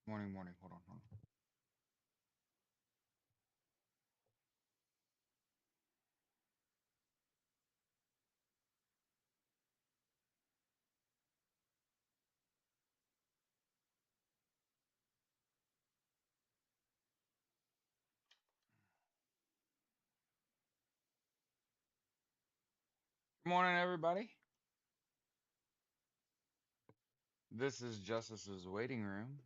Morning, morning. Hold on, hold on. Good morning, everybody. This is Justice's Waiting Room.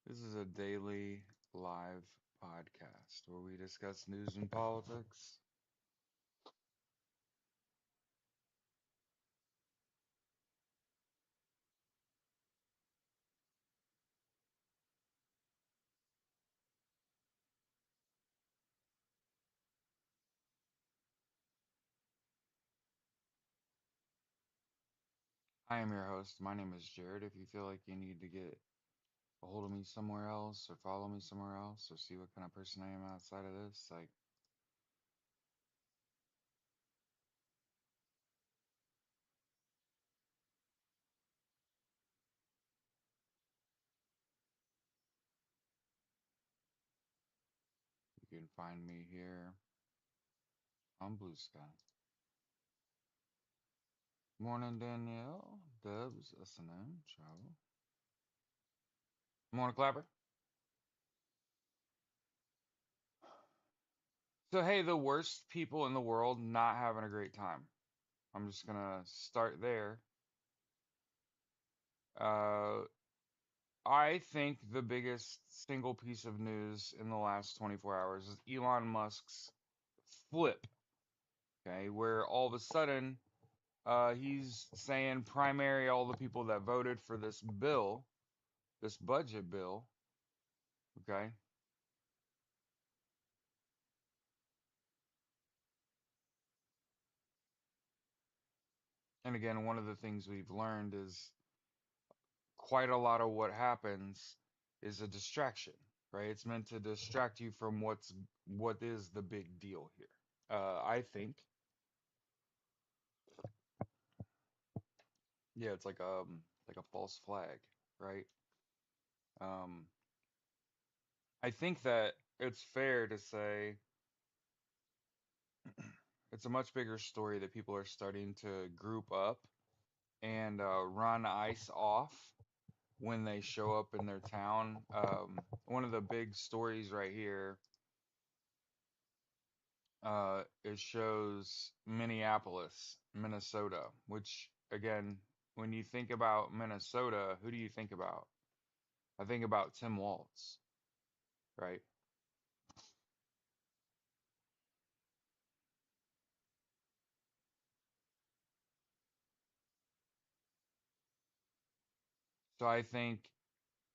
This is a daily live podcast where we discuss news and politics. I am your host. My name is Jared. If you feel like you need to get a hold of me somewhere else or follow me somewhere else or see what kind of person I am outside of this, you can find me here on Blue Sky. Morning, Danielle, Dubs, S&M, Travel. Morning, Clapper. So, hey, the worst people in the world not having a great time. I'm just gonna start there. Uh, I think the biggest single piece of news in the last 24 hours is Elon Musk's flip, okay, where all of a sudden he's saying primary all the people that voted for this bill, this budget bill, okay? And again, one of the things we've learned is quite a lot of what happens is a distraction, right? It's meant to distract you from what is the big deal here. I think, yeah, it's like a false flag, right? Um, I think that it's fair to say it's a much bigger story that people are starting to group up and run ICE off when they show up in their town. One of the big stories right here, it shows Minneapolis, Minnesota, which again, when you think about Minnesota, who do you think about? I think about Tim Walz, right? So I think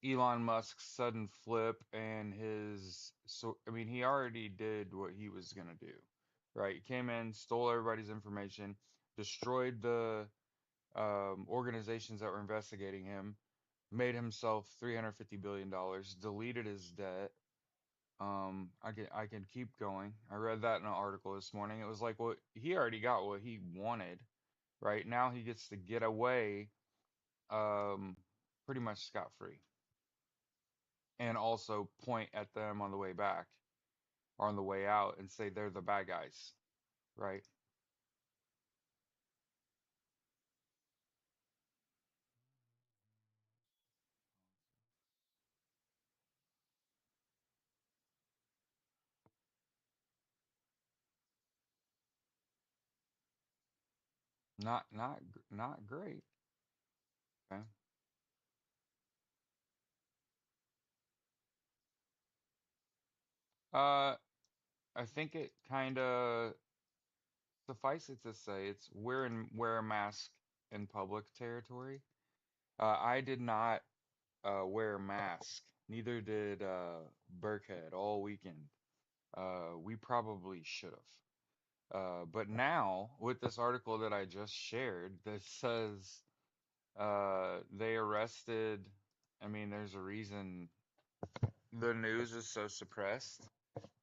Elon Musk's sudden flip and I mean, he already did what he was gonna do, right? He came in, stole everybody's information, destroyed the organizations that were investigating him, made himself $350 billion, deleted his debt. I can keep going. I read that in an article this morning. It was like what he already got what he wanted, right? Now he gets to get away, um, pretty much scot-free, and also point at them on the way back or on the way out and say they're the bad guys, right? Not great. Okay. Uh, I think it kind of suffice it to say it's wear a mask in public territory. I did not wear a mask. Neither did Burkhead all weekend. We probably should have. But now, with this article that I just shared that says they arrested, I mean, there's a reason the news is so suppressed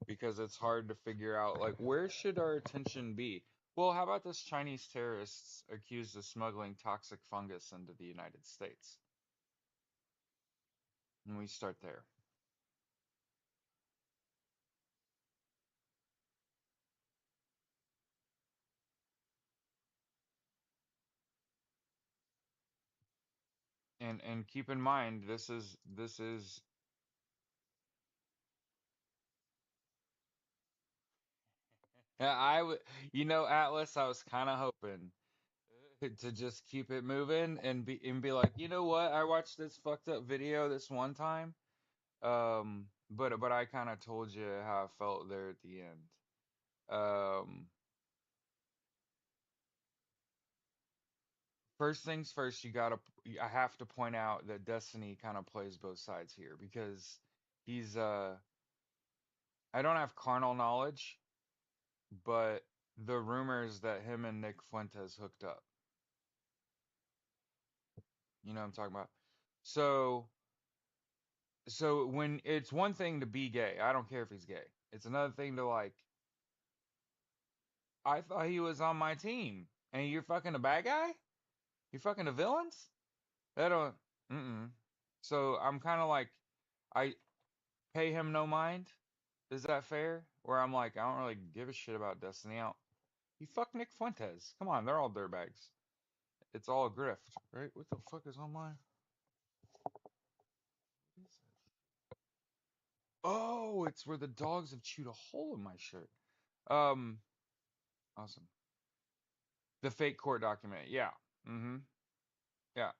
because it's hard to figure out, like, where should our attention be? Well, how about this Chinese terrorists accused of smuggling toxic fungus into the United States? And we start there. And keep in mind, this is yeah, Atlas, I was kind of hoping to just keep it moving and be like, you know what? I watched this fucked up video this one time. But I kind of told you how I felt there at the end. Um, First things first, I have to point out that Destiny kind of plays both sides here because he's I don't have carnal knowledge, but the rumors that him and Nick Fuentes hooked up. You know what I'm talking about? So when it's one thing to be gay, I don't care if he's gay. It's another thing to like, I thought he was on my team, and you're fucking a bad guy? You're fucking the villains? That don't. Mm-mm. So I'm kind of like, I pay him no mind. Is that fair? Where I'm like, I don't really give a shit about Destiny out. You fuck Nick Fuentes. Come on, they're all dirtbags. It's all a grift, right? What the fuck is on my? What is it? Oh, it's where the dogs have chewed a hole in my shirt. Um, awesome. The fake court document. Yeah. Mm-hmm. Yeah.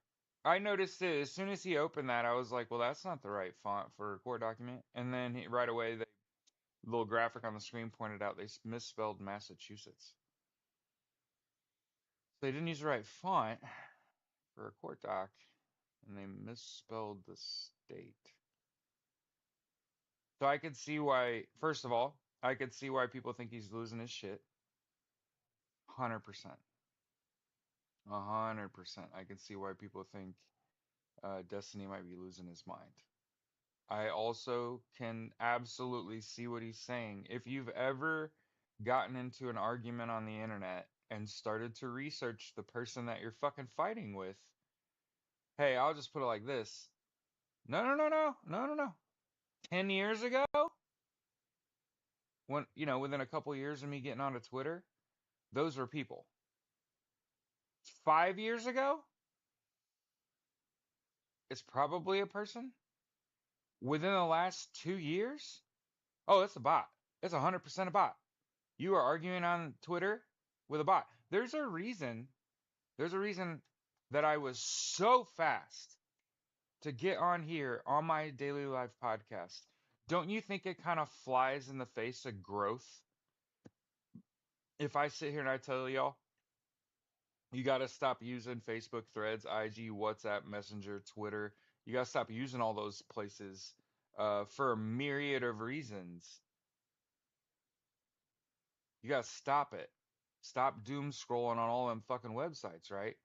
I noticed it as soon as he opened that. I was like, well, that's not the right font for a court document. And then right away, the little graphic on the screen pointed out they misspelled Massachusetts. They didn't use the right font for a court doc, and they misspelled the state. So I could see why, first of all, I could see why people think he's losing his shit. 100%. 100%. I can see why people think Destiny might be losing his mind. I also can absolutely see what he's saying. If you've ever gotten into an argument on the internet and started to research the person that you're fucking fighting with, hey, I'll just put it like this. No, no, no, no, no, no, no. 10 years ago, within a couple years of me getting onto Twitter, those were people. 5 years ago, it's probably a person. Within the last 2 years, oh, it's a bot. It's 100% a bot. You are arguing on Twitter with a bot. There's a reason that I was so fast to get on here on my daily life podcast. Don't you think it kind of flies in the face of growth if I sit here and I tell y'all, you got to stop using Facebook threads, IG, WhatsApp, Messenger, Twitter. You got to stop using all those places for a myriad of reasons. You got to stop it. Stop doom scrolling on all them fucking websites, right?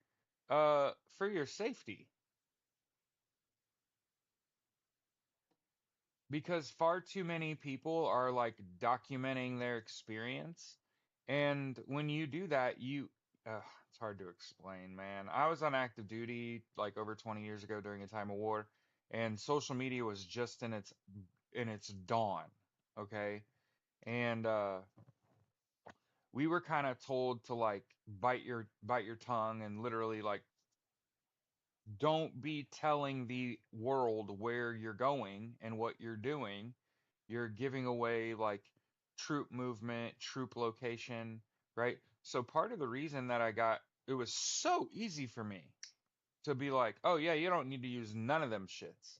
For your safety. Because far too many people are like documenting their experience. And when you do that, it's hard to explain, man. I was on active duty like over 20 years ago during a time of war, and social media was just in its dawn, okay? And we were kind of told to like bite your tongue and literally like don't be telling the world where you're going and what you're doing. You're giving away like troop movement, troop location, right? So part of the reason that it was so easy for me to be like, oh yeah, you don't need to use none of them shits,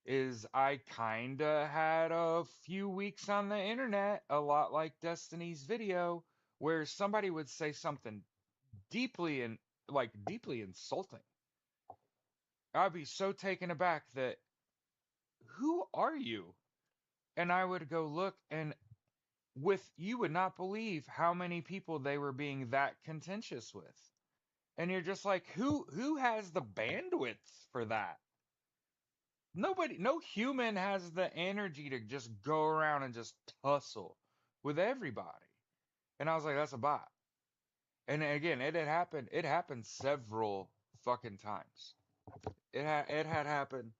is I kinda had a few weeks on the internet, a lot like Destiny's video, where somebody would say something deeply and like deeply insulting. I'd be so taken aback that, who are you? And I would go look, and you would not believe how many people they were being that contentious with. And you're just like, who has the bandwidth for that? Nobody, no human has the energy to just go around and just tussle with everybody. And I was like, that's a bot. And again, it happened several fucking times. It had happened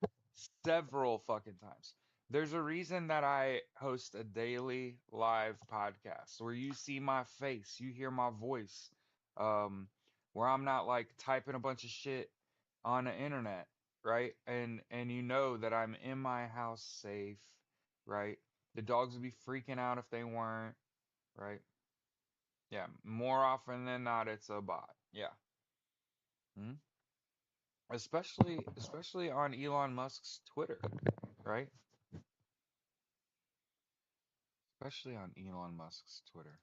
several fucking times. There's a reason that I host a daily live podcast where you see my face, you hear my voice, um, where I'm not like typing a bunch of shit on the internet, right? And you know that I'm in my house safe, right? The dogs would be freaking out if they weren't, right? Yeah, more often than not, it's a bot. Yeah. Mhm. Especially on Elon Musk's Twitter, right? Especially on Elon Musk's Twitter.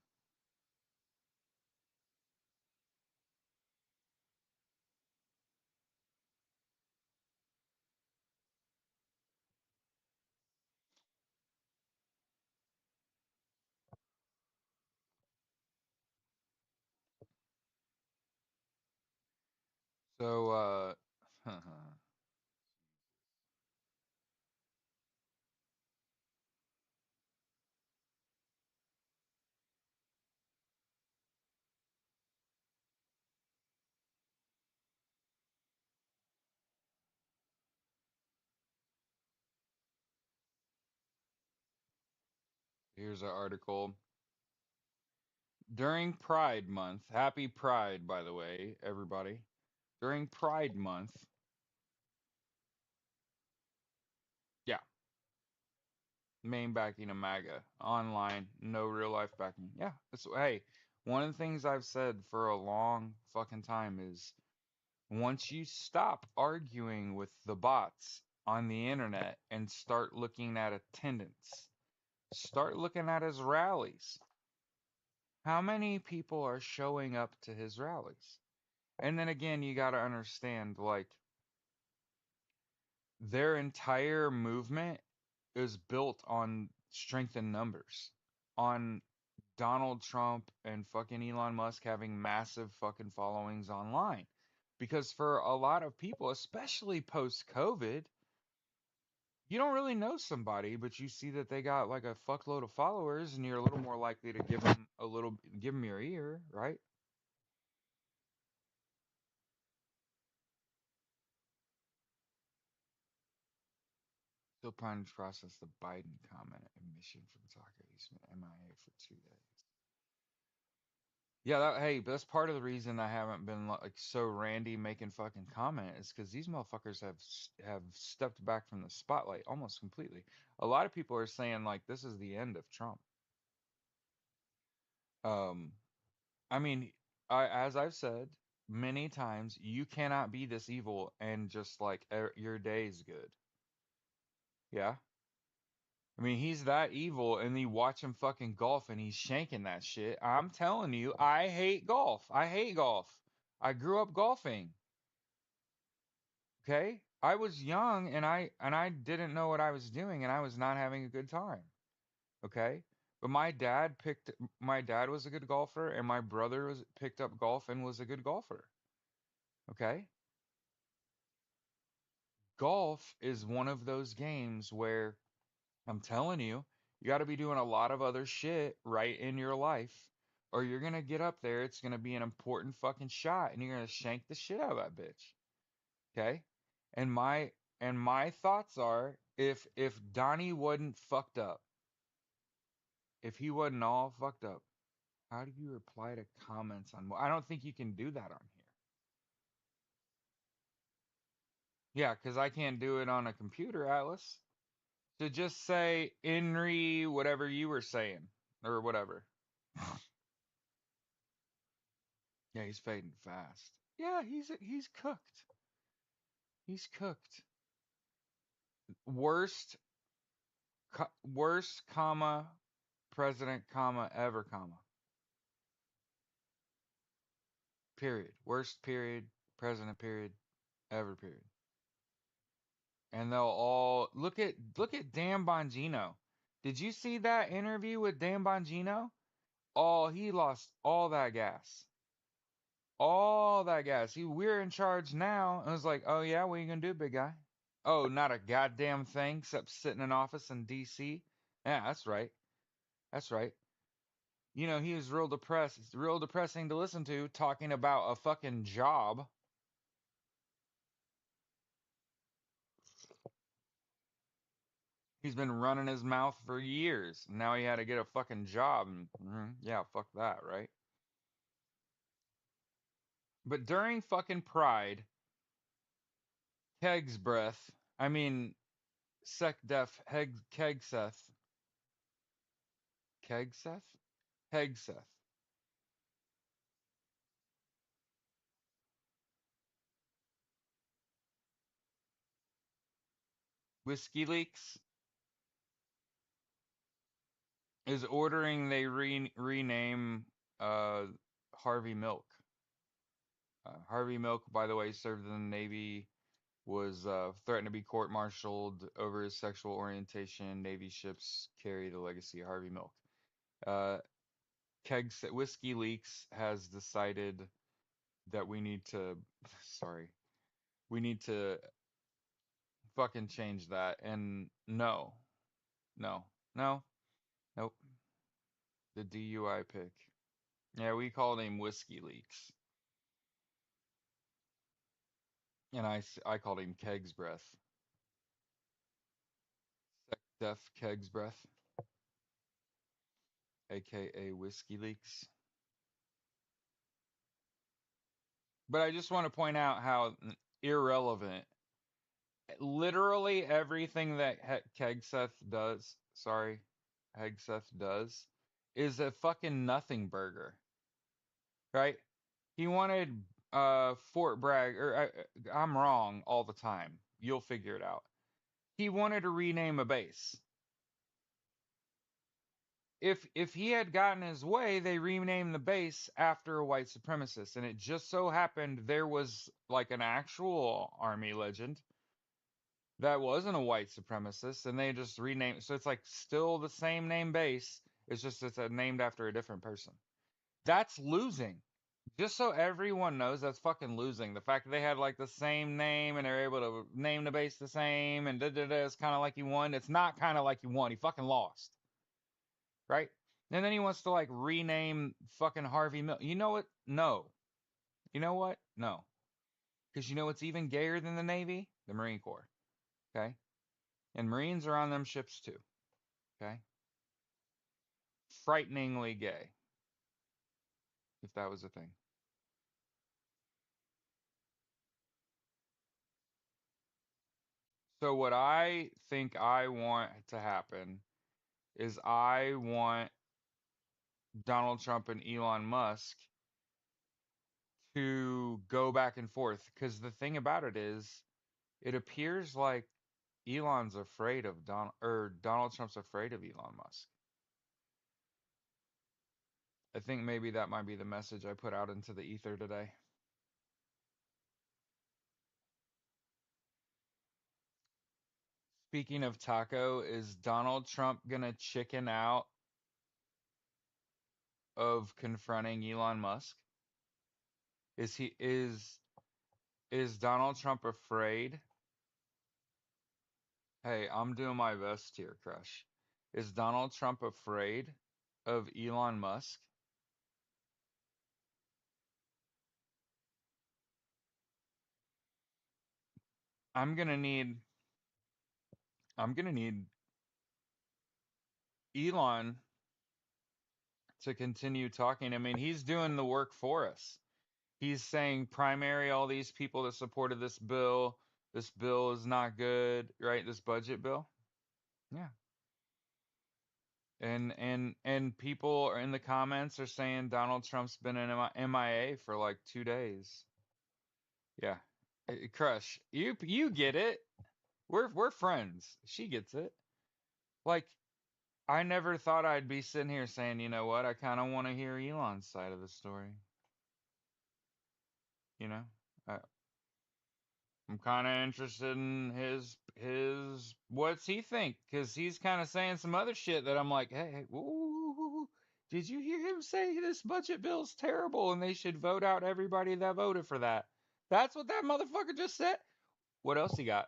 So, here's an article. During Pride Month, happy Pride, by the way, everybody. During Pride Month, yeah, main backing of MAGA, online, no real life backing. Yeah, that's, hey, one of the things I've said for a long fucking time is once you stop arguing with the bots on the internet and start looking at attendance, start looking at his rallies. How many people are showing up to his rallies? And then again, you got to understand like their entire movement is built on strength in numbers, on Donald Trump and fucking Elon Musk having massive fucking followings online. Because for a lot of people, especially post COVID, you don't really know somebody, but you see that they got like a fuckload of followers, and you're a little more likely to give them your ear, right? Still planning to process the Biden comment admission from Tucker. He's been MIA for 2 days. Yeah, hey, but that's part of the reason I haven't been like so randy making fucking comment is because these motherfuckers have stepped back from the spotlight almost completely. A lot of people are saying like this is the end of Trump. Um, I mean, as I've said many times, you cannot be this evil and just like your day's good. Yeah. I mean, he's that evil, and you watch him fucking golf, and he's shanking that shit. I'm telling you, I hate golf. I hate golf. I grew up golfing. Okay, I was young, and I didn't know what I was doing, and I was not having a good time. Okay, but my dad was a good golfer, and my brother was picked up golf and was a good golfer. Okay, golf is one of those games where I'm telling you, you got to be doing a lot of other shit right in your life, or you're gonna get up there. It's gonna be an important fucking shot, and you're gonna shank the shit out of that bitch. Okay? And my thoughts are, if Donnie wasn't fucked up, if he wasn't all fucked up, how do you reply to comments on? I don't think you can do that on here. Yeah, because I can't do it on a computer, Atlas. So just say Henry, whatever you were saying, or whatever. Yeah, he's fading fast. Yeah, he's cooked. He's cooked. Worst, worst, comma, president, comma, ever, comma, period. Worst period, president, period, ever, period. And they'll all look at Dan Bongino. Did you see that interview with Dan Bongino? Oh, he lost all that gas. All that gas. We're in charge now. And I was like, oh yeah, what are you gonna do, big guy? Oh, not a goddamn thing except sit in an office in DC. Yeah, that's right. That's right. You know, he was real depressed. It's real depressing to listen to talking about a fucking job. He's been running his mouth for years. Now he had to get a fucking job. And yeah, fuck that, right? But during fucking Pride, Keg's breath, I mean, Sec Def Kegseth, Kegseth? Hegseth. Whiskey Leaks is ordering they rename uh, Harvey Milk. Harvey Milk, by the way, served in the Navy, was threatened to be court-martialed over his sexual orientation. Navy ships carry the legacy of Harvey Milk. Uh, Whiskey Leaks has decided that we need to, sorry, we need to fucking change that. And no, no, no, nope. The DUI pick. Yeah, we called him Whiskey Leaks. And I called him Keg's Breath. Sec Def Keg's Breath, aka Whiskey Leaks. But I just want to point out how irrelevant literally everything that Kegseth does, sorry, Hegseth does, is a fucking nothing burger, right? He wanted Fort Bragg, or I'm wrong all the time. You'll figure it out. He wanted to rename a base. If he had gotten his way, they renamed the base after a white supremacist, and it just so happened there was like an actual army legend that wasn't a white supremacist, and they just renamed. So it's like still the same name base. It's just named after a different person. That's losing. Just so everyone knows, that's fucking losing. The fact that they had like the same name and they're able to name the base the same and da da da, it's kind of like he won. It's not kind of like he won. He fucking lost, right? And then he wants to like rename fucking Harvey Milk. You know what? No. You know what? No. Because you know what's even gayer than the Navy? The Marine Corps. Okay. And Marines are on them ships too. Okay. Frighteningly gay, if that was a thing. So what I think I want to happen is I want Donald Trump and Elon Musk to go back and forth because the thing about it is it appears like Elon's afraid of Donald Trump's afraid of Elon Musk. I think maybe that might be the message I put out into the ether today. Speaking of taco, is Donald Trump gonna chicken out of confronting Elon Musk? Is he is Donald Trump afraid? Hey, I'm doing my best here, Crush. Is Donald Trump afraid of Elon Musk? I'm gonna need I'm gonna need Elon to continue talking. I mean, he's doing the work for us. He's saying primary all these people that supported this bill. This bill is not good, right? This budget bill. Yeah. And people are in the comments are saying Donald Trump's been in MIA for like 2 days. Yeah. Crush, you get it. We're friends. She gets it. Like I never thought I'd be sitting here saying, you know what, I kind of want to hear Elon's side of the story. You know, I, I'm kind of interested in his what's he think because he's kind of saying some other shit that I'm like, hey, woo, did you hear him say this budget bill's terrible and they should vote out everybody that voted for that? That's what that motherfucker just said. What else he got?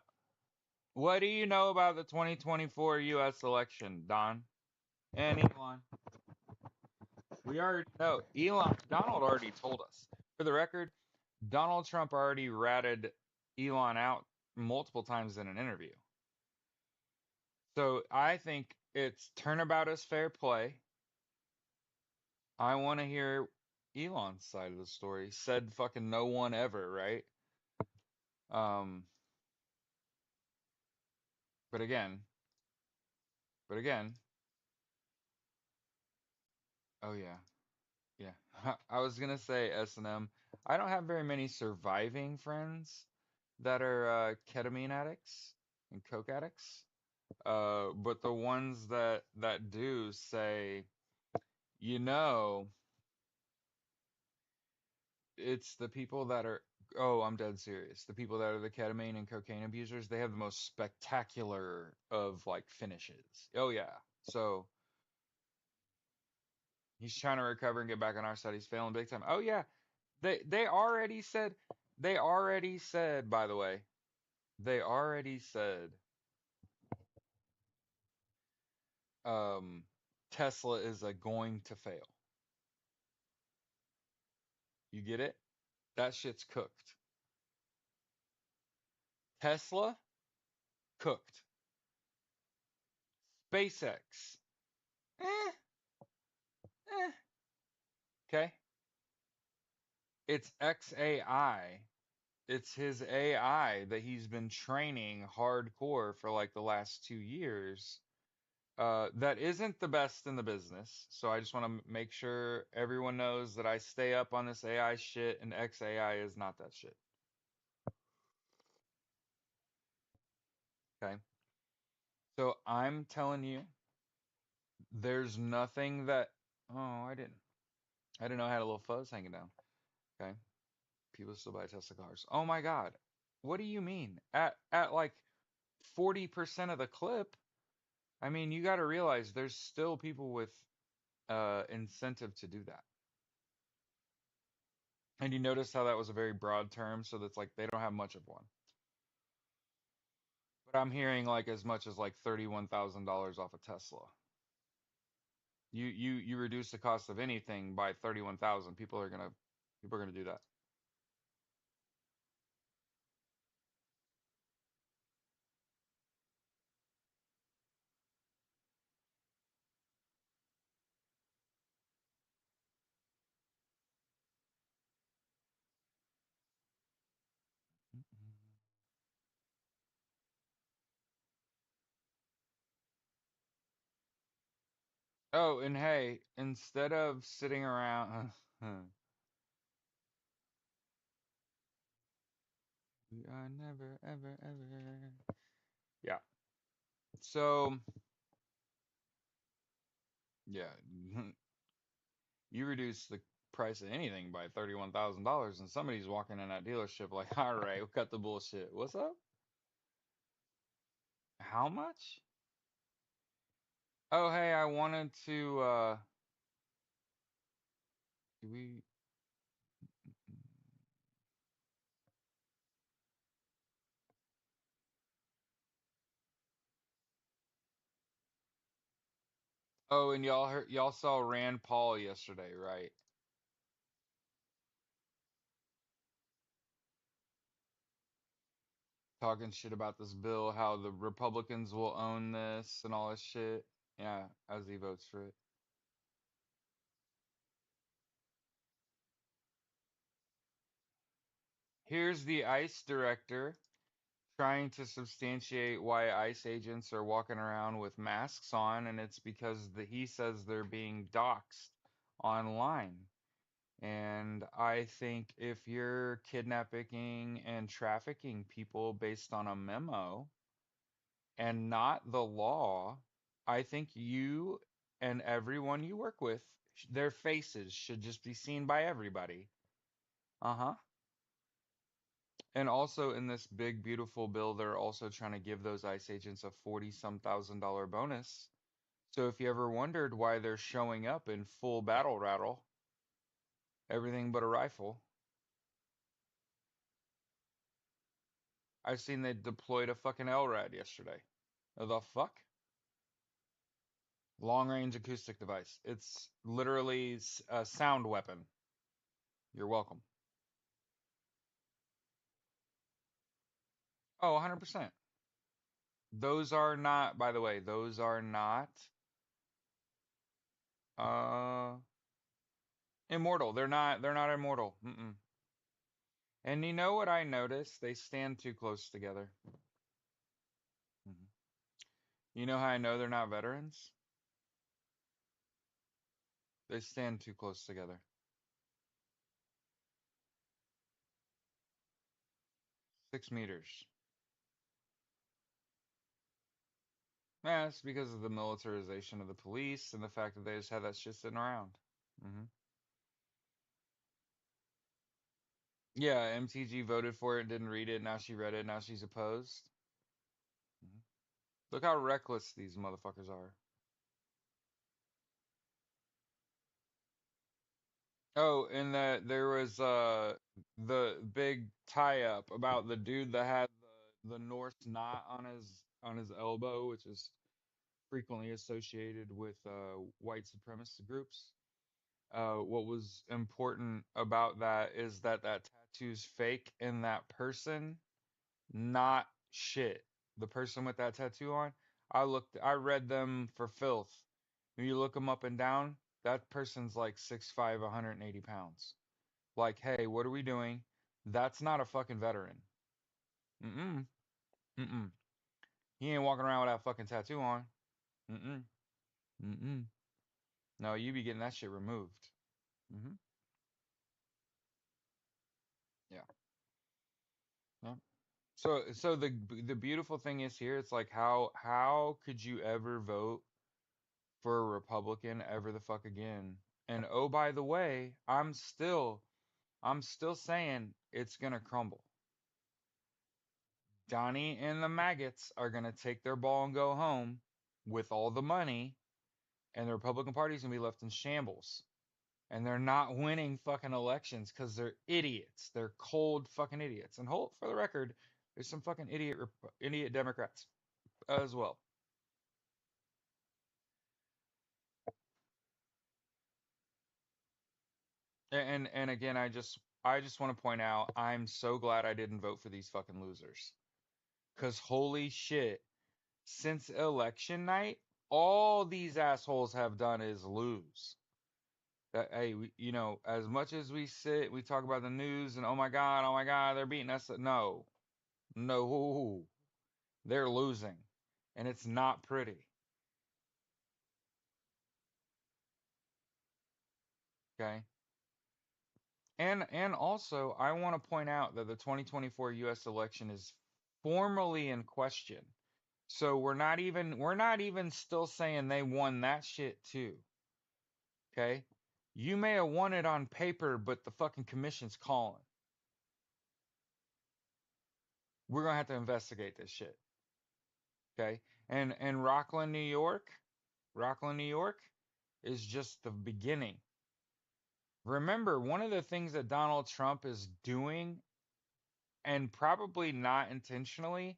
What do you know about the 2024 U.S. election, Don and Elon? We already know. Donald already told us. For the record, Donald Trump already ratted Elon out multiple times in an interview. So I think it's turnabout is fair play. I want to hear Elon's side of the story. Said fucking no one ever, right? Um, but again, but again, oh yeah, yeah. I was gonna say S&M. I don't have very many surviving friends that are ketamine addicts and coke addicts. But the ones that do say, you know, it's the people that are, oh, I'm dead serious. The people that are the ketamine and cocaine abusers, they have the most spectacular of like finishes. Oh yeah. So he's trying to recover and get back on our side. He's failing big time. Oh yeah. They already said, by the way, they already said um Tesla is a going to fail. You get it? That shit's cooked. Tesla cooked. SpaceX. Eh, eh. Okay. It's XAI. It's his AI that he's been training hardcore for like the last 2 years. That isn't the best in the business. So I just want to make sure everyone knows that I stay up on this AI shit, and XAI is not that shit. Okay. So I'm telling you, there's nothing that. Oh, I didn't know I had a little fuzz hanging down. Okay. People still buy Tesla cars. Oh my God. What do you mean? At like 40% of the clip? I mean, you got to realize there's still people with incentive to do that. And you notice how that was a very broad term, so that's like they don't have much of one. But I'm hearing like as much as like $31,000 off a Tesla. You reduce the cost of anything by 31,000. People are gonna do that. Oh, and hey, instead of sitting around, we are never, ever, ever. Yeah. So, yeah, you reduce the price of anything by $31,000, and somebody's walking in that dealership like, all right, we'll cut the bullshit. What's up? How much? Oh, hey, I wanted to, do we, oh, and y'all saw Rand Paul yesterday, right? Talking shit about this bill, how the Republicans will own this and all this shit. Yeah, as he votes for it. Here's the ICE director trying to substantiate why ICE agents are walking around with masks on, and it's because he says they're being doxxed online. And I think if you're kidnapping and trafficking people based on a memo and not the law, I think you and everyone you work with, their faces should just be seen by everybody. Uh-huh. And also in this big, beautiful bill, they're also trying to give those ICE agents a 40 some $1,000 bonus. So if you ever wondered why they're showing up in full battle rattle, everything but a rifle, I've seen they deployed a fucking LRAD yesterday. The fuck? Long range acoustic device. It's literally a sound weapon. You're welcome. Oh, 100%. Those are not, by the way, those are not uh immortal. They're not immortal. Mm-mm. And you know what I noticed? They stand too close together. Mhm. You know how I know they're not veterans? They stand too close together. 6 meters. Yeah, it's because of the militarization of the police and the fact that they just have that shit sitting around. Hmm. Yeah, MTG voted for it, didn't read it. Now she read it. Now she's opposed. Mhm. Look how reckless these motherfuckers are. Oh, and that there was the big tie-up about the dude that had the Norse knot on his elbow, which is frequently associated with white supremacist groups. What was important about that is that that tattoo's fake and that person, not shit. The person with that tattoo on, I read them for filth. When you look them up and down, that person's like 6'5", 180 pounds. Like, hey, what are we doing? That's not a fucking veteran. Mm-mm. Mm-mm. He ain't walking around with that fucking tattoo on. Mm-mm. Mm-mm. No, you be getting that shit removed. Mm-hmm. Yeah. Yeah. So the beautiful thing is here, it's like how could you ever vote for a Republican ever the fuck again? And oh, by the way, I'm still saying it's gonna crumble. Donnie and the maggots are gonna take their ball and go home with all the money, and the Republican Party's gonna be left in shambles. And they're not winning fucking elections because they're idiots. They're cold fucking idiots. And hold for the record, there's some fucking idiot Democrats as well. And again, I just want to point out I'm so glad I didn't vote for these fucking losers. Cause holy shit, since election night, all these assholes have done is lose. That hey, as much as we talk about the news and oh my God, they're beating us. No, no, they're losing, and it's not pretty. Okay, and also I want to point out that the 2024 U.S. election is formally in question. So we're not even still saying they won that shit too. Okay? You may have won it on paper, but the fucking commission's calling. We're gonna have to investigate this shit. Okay? And Rockland, New York is just the beginning. Remember, one of the things that Donald Trump is doing, and probably not intentionally,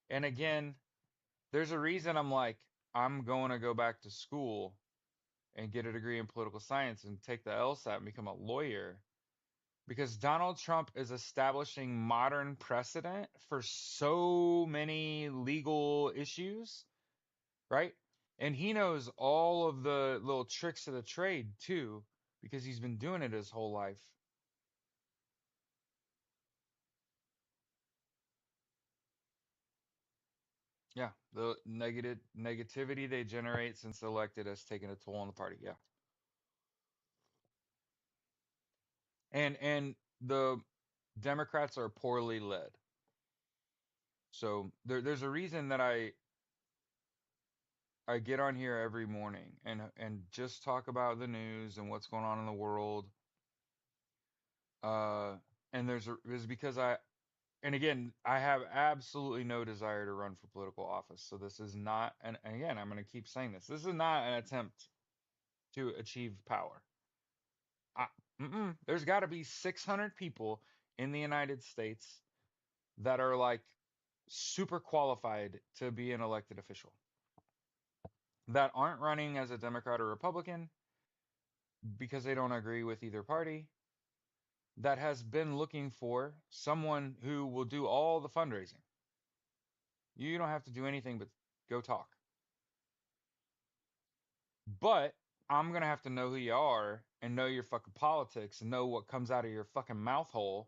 and again, there's a reason I'm like, I'm going to go back to school and get a degree in political science and take the LSAT and become a lawyer because Donald Trump is establishing modern precedent for so many legal issues, right? And he knows all of the little tricks of the trade too because he's been doing it his whole life. Yeah, the negativity they generate since elected has taken a toll on the party. Yeah. And the Democrats are poorly led. So there's a reason that I get on here every morning and just talk about the news and what's going on in the world. Uh, and there's because and again, I have absolutely no desire to run for political office. So this is not, and again, I'm going to keep saying this. This is not an attempt to achieve power. I, there's got to be 600 people in the United States that are like super qualified to be an elected official that aren't running as a Democrat or Republican because they don't agree with either party, that has been looking for someone who will do all the fundraising, You don't have to do anything but go talk. But I'm gonna have to know who you are and know your fucking politics and know what comes out of your fucking mouth hole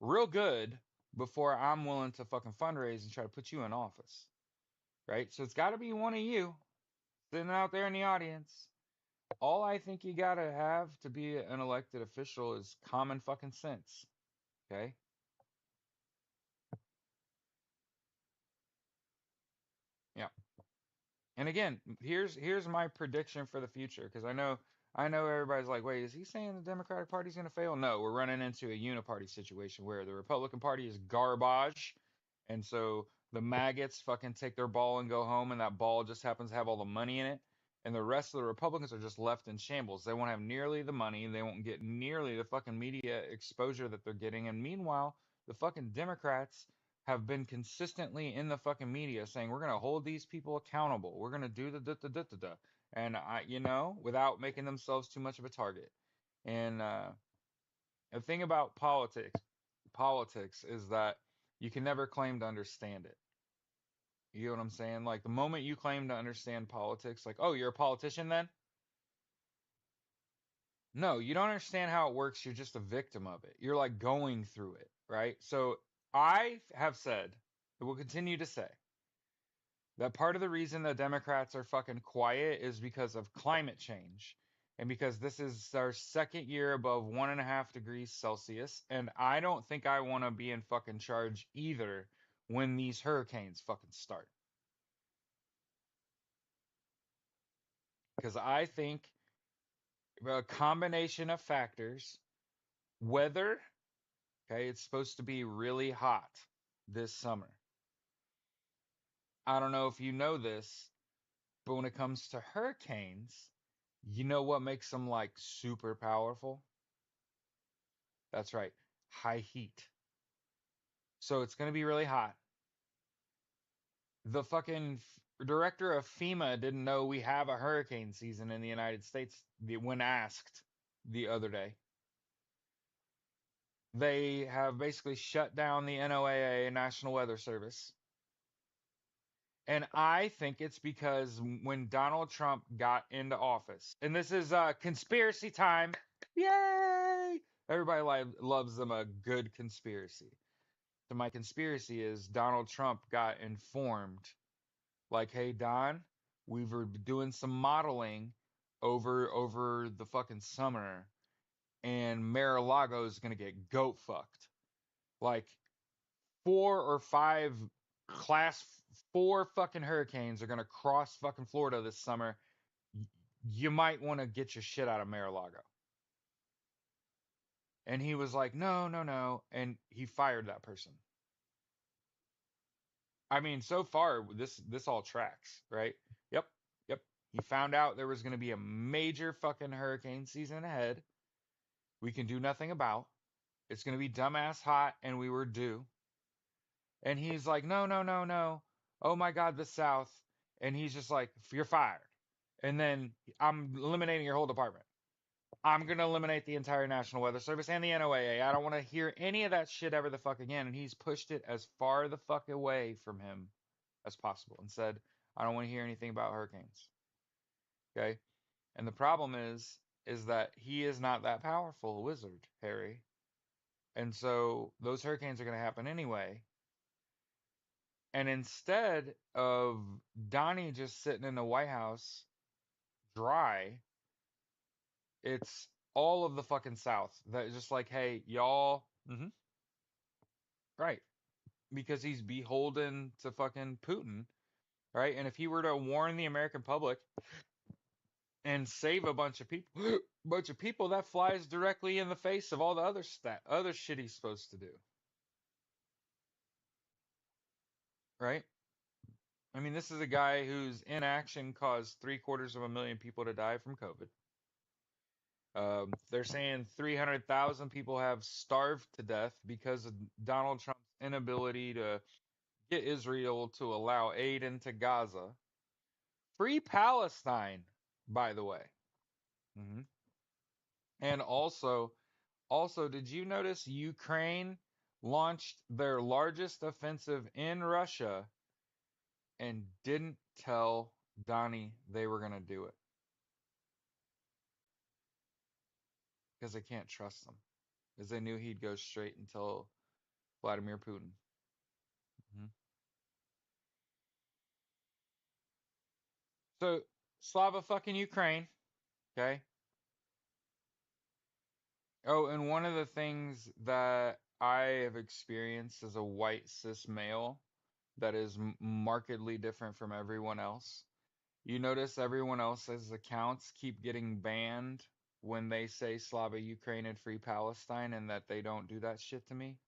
real good before I'm willing to fucking fundraise and try to put you in office. Right? So it's gotta be one of you sitting out there in the audience. All I think you gotta have to be an elected official is common fucking sense. Okay? Yeah. And again, here's my prediction for the future because I know everybody's like, wait, is he saying the Democratic Party's going to fail? No, we're running into a uniparty situation where the Republican Party is garbage, and so the maggots fucking take their ball and go home, and that ball just happens to have all the money in it, and the rest of the Republicans are just left in shambles. They won't have nearly the money, they won't get nearly the fucking media exposure that they're getting, and meanwhile, the fucking Democrats have been consistently in the fucking media saying we're gonna hold these people accountable. We're gonna do the da da da da da, and without making themselves too much of a target. And the thing about politics is that you can never claim to understand it. You know what I'm saying? Like the moment you claim to understand politics, like, oh, you're a politician then? No, you don't understand how it works. You're just a victim of it. You're like going through it, right? So I have said, and will continue to say, that part of the reason the Democrats are fucking quiet is because of climate change. And because this is our second year above 1.5 degrees Celsius. And I don't think I want to be in fucking charge either when these hurricanes fucking start. Because I think a combination of factors, weather, okay, it's supposed to be really hot this summer. I don't know if you know this, but when it comes to hurricanes, you know what makes them like super powerful? That's right. High heat. So it's going to be really hot. The fucking director of FEMA didn't know we have a hurricane season in the United States when asked the other day. They have basically shut down the NOAA, National Weather Service. And I think it's because when Donald Trump got into office, and this is conspiracy time. Yay! Everybody loves them a good conspiracy. So my conspiracy is Donald Trump got informed, like, hey Don, we were doing some modeling over the fucking summer, and Mar-a-Lago is gonna get goat fucked. Like 4 or 5 class 4 fucking hurricanes are gonna cross fucking Florida this summer. You might want to get your shit out of Mar-a-Lago. And he was like, no, no, no, and he fired that person. I mean, so far this all tracks, right? Yep, yep. He found out there was going to be a major fucking hurricane season ahead. We can do nothing about. It's going to be dumbass hot, and we were due. And he's like, no, no, no, no. Oh my God, the South. And he's just like, you're fired. And then I'm eliminating your whole department. I'm going to eliminate the entire National Weather Service and the NOAA. I don't want to hear any of that shit ever the fuck again. And he's pushed it as far the fuck away from him as possible and said, I don't want to hear anything about hurricanes. Okay. And the problem is that he is not that powerful a wizard, Harry. And so those hurricanes are going to happen anyway. And instead of Donnie just sitting in the White House dry, it's all of the fucking South that is just like, hey, y'all, right. Because he's beholden to fucking Putin, right? And if he were to warn the American public and save a bunch of people, bunch of people, that flies directly in the face of all the other shit he's supposed to do, right? I mean, this is a guy whose inaction caused 750,000 people to die from COVID. They're saying 300,000 people have starved to death because of Donald Trump's inability to get Israel to allow aid into Gaza. Free Palestine, by the way. hmm And also, did you notice Ukraine launched their largest offensive in Russia and didn't tell Donnie they were gonna do it because they can't trust him, because they knew he'd go straight and tell Vladimir Putin. Mhm. So Slava fucking Ukraine, okay? Oh, and one of the things that I have experienced as a white cis male that is markedly different from everyone else. You notice everyone else's accounts keep getting banned when they say Slava Ukraine and Free Palestine and that they don't do that shit to me.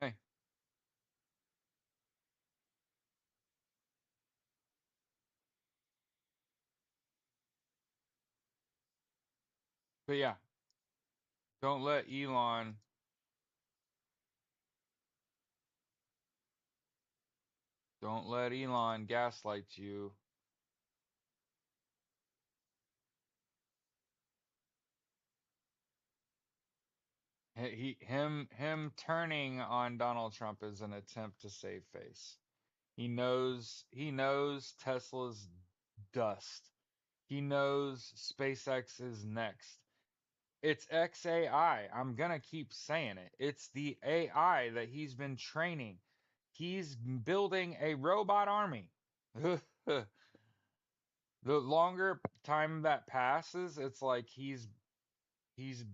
Hey, but yeah, don't let Elon gaslight you. Him turning on Donald Trump is an attempt to save face. He knows Tesla's dust. He knows SpaceX is next. It's XAI. I'm gonna keep saying it. It's the AI that he's been training. He's building a robot army. The longer time that passes, it's like he's he's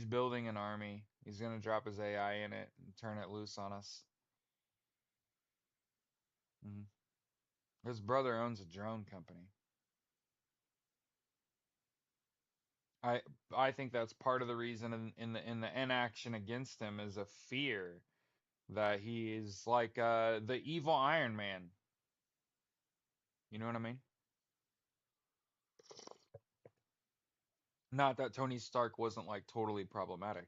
building an army. He's gonna drop his AI in it and turn it loose on us. Mhm. His brother owns a drone company. I I think that's part of the reason in the inaction against him is a fear that he is like the evil Iron Man. You know what I mean? Not that Tony Stark wasn't like totally problematic.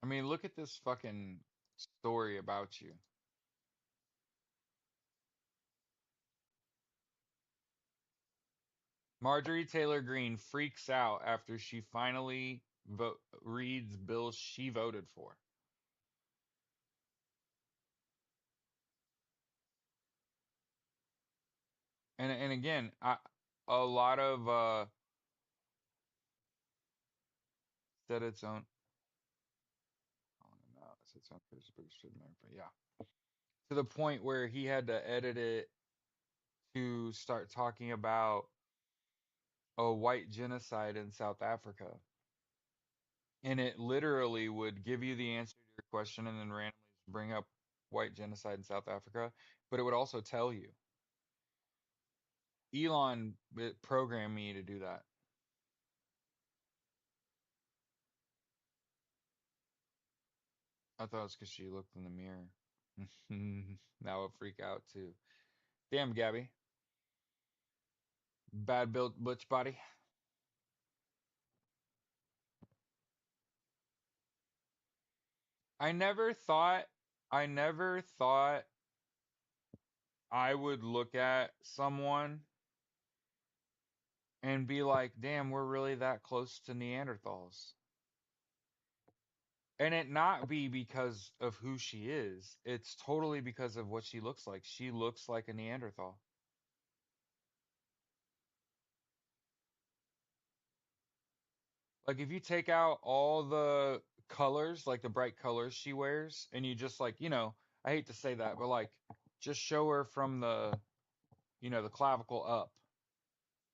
I mean, look at this fucking story about you. Marjorie Taylor Greene freaks out after she finally reads bills she voted for. And again, a lot of said its own. Oh no, it's its own but yeah, to the point where he had to edit it to start talking about a white genocide in South Africa. And it literally would give you the answer to your question and then randomly bring up white genocide in South Africa. But it would also tell you. Elon programmed me to do that. I thought it was because she looked in the mirror. Now I freak out too. Damn, Gabby. Bad built butch body. I never thought, I never thought I would look at someone and be like, damn, we're really that close to Neanderthals. And it not be because of who she is. It's totally because of what she looks like. She looks like a Neanderthal. Like if you take out all the colors, like the bright colors she wears, and you just like, I hate to say that, but like just show her from the clavicle up,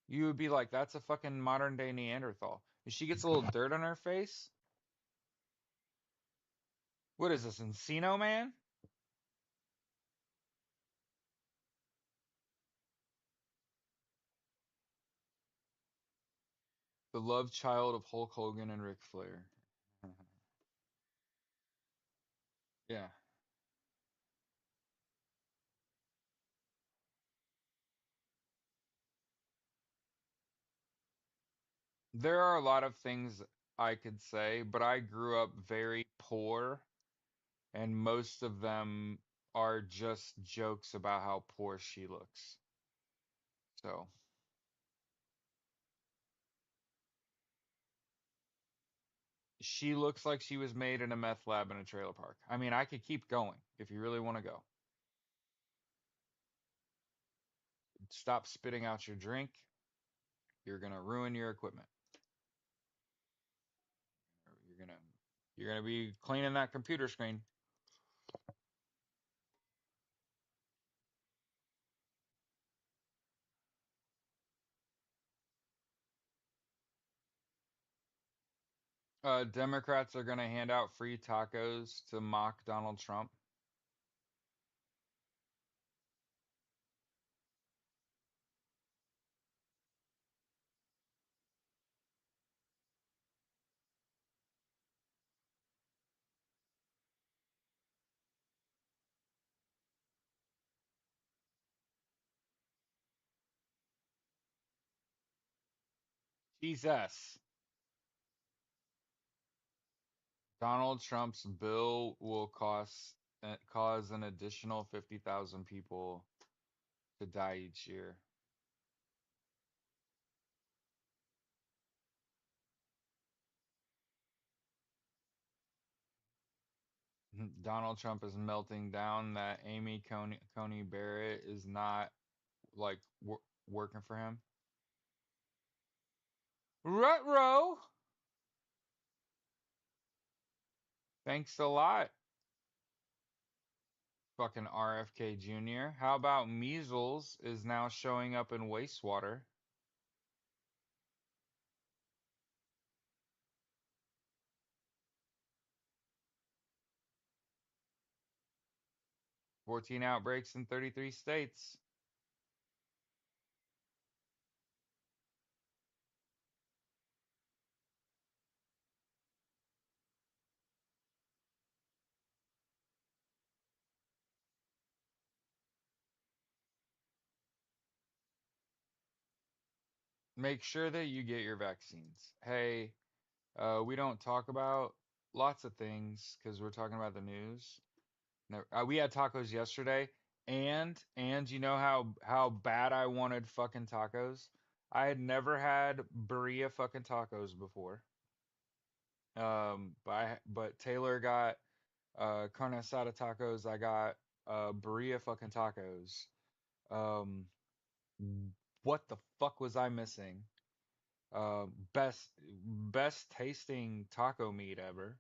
you would be like, that's a fucking modern day Neanderthal. If she gets a little dirt on her face, what is this, Encino Man? The love child of Hulk Hogan and Ric Flair. Yeah. There are a lot of things I could say, but I grew up very poor, and most of them are just jokes about how poor she looks. So she looks like she was made in a meth lab in a trailer park. I mean, I could keep going if you really want to go. Stop spitting out your drink. You're gonna ruin your equipment. You're gonna you're gonna be cleaning that computer screen. Democrats are gonna hand out free tacos to mock Donald Trump. Jesus. Donald Trump's bill will cause an additional 50,000 people to die each year. Donald Trump is melting down that Amy Coney Barrett is not like working for him. Rutro, thanks a lot, fucking RFK Jr. How about measles is now showing up in wastewater? 14 outbreaks in 33 states. Make sure that you get your vaccines. Hey, we don't talk about lots of things because we're talking about the news. No, we had tacos yesterday, and you know how bad I wanted fucking tacos. I had never had birria fucking tacos before. But Taylor got carne asada tacos. I got birria fucking tacos. Um, what the fuck was I missing? Best tasting taco meat ever.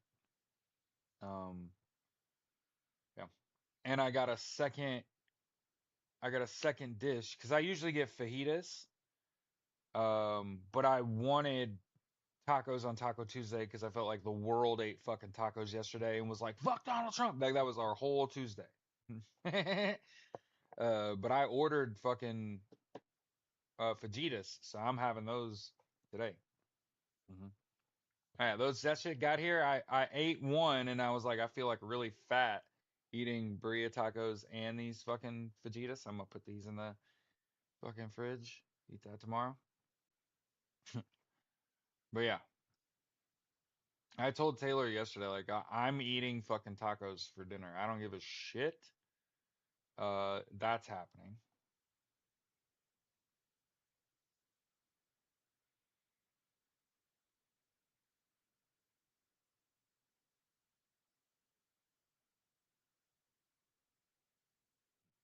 Um, yeah. And I got a second dish because I usually get fajitas. But I wanted tacos on Taco Tuesday because I felt like the world ate fucking tacos yesterday and was like, fuck Donald Trump. Like that was our whole Tuesday. But I ordered fucking fajitas, so I'm having those today. Hmm. Yeah, those that shit got here. I ate one and I was like, I feel like really fat eating burrito tacos and these fucking fajitas. I'm gonna put these in the fucking fridge. Eat that tomorrow. But yeah, I told Taylor yesterday, like I'm eating fucking tacos for dinner. I don't give a shit. That's happening.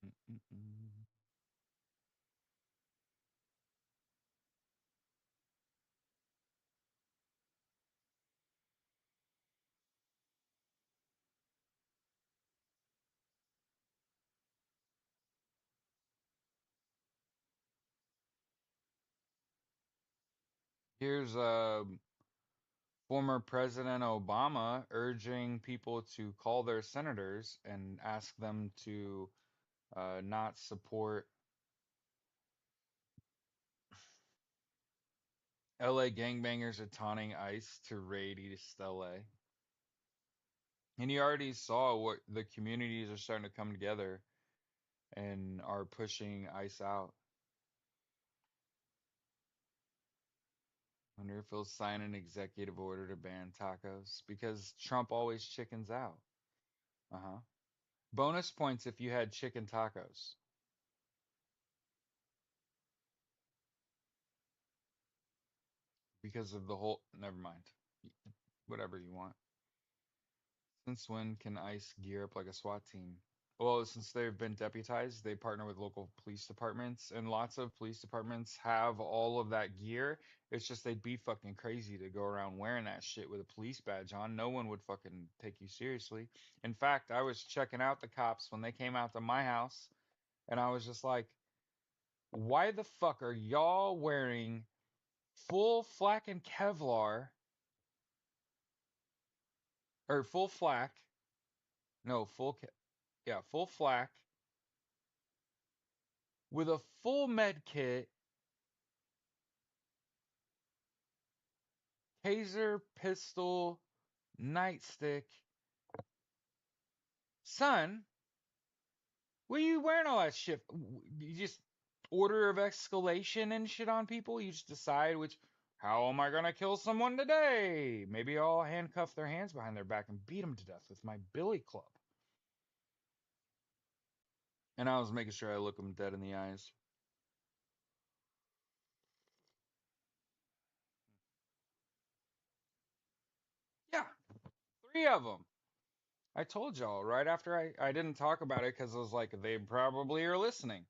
Mm-mm-mm. Here's former President Obama urging people to call their senators and ask them to not support LA gangbangers are taunting ICE to raid East LA. And you already saw what the communities are starting to come together and are pushing ICE out. Wonder if he'll sign an executive order to ban tacos because Trump always chickens out. Uh-huh. Bonus points if you had chicken tacos because of the whole. Never mind. Whatever you want. Since when can ICE gear up like a SWAT team? Well, since they've been deputized, they partner with local police departments, and lots of police departments have all of that gear. It's just they'd be fucking crazy to go around wearing that shit with a police badge on. No one would fucking take you seriously. In fact, I was checking out the cops when they came out to my house, and I was just like, why the fuck are y'all wearing full flak and Kevlar, or full flak? No, yeah, full flak with a full med kit, taser, pistol, nightstick. Son, what are you wearing all that shit? You just order of escalation and shit on people? You just decide how am I gonna kill someone today? Maybe I'll handcuff their hands behind their back and beat them to death with my billy club. And I was making sure I look them dead in the eyes. Yeah, three of them. I told y'all right after I didn't talk about it because I was like, they probably are listening.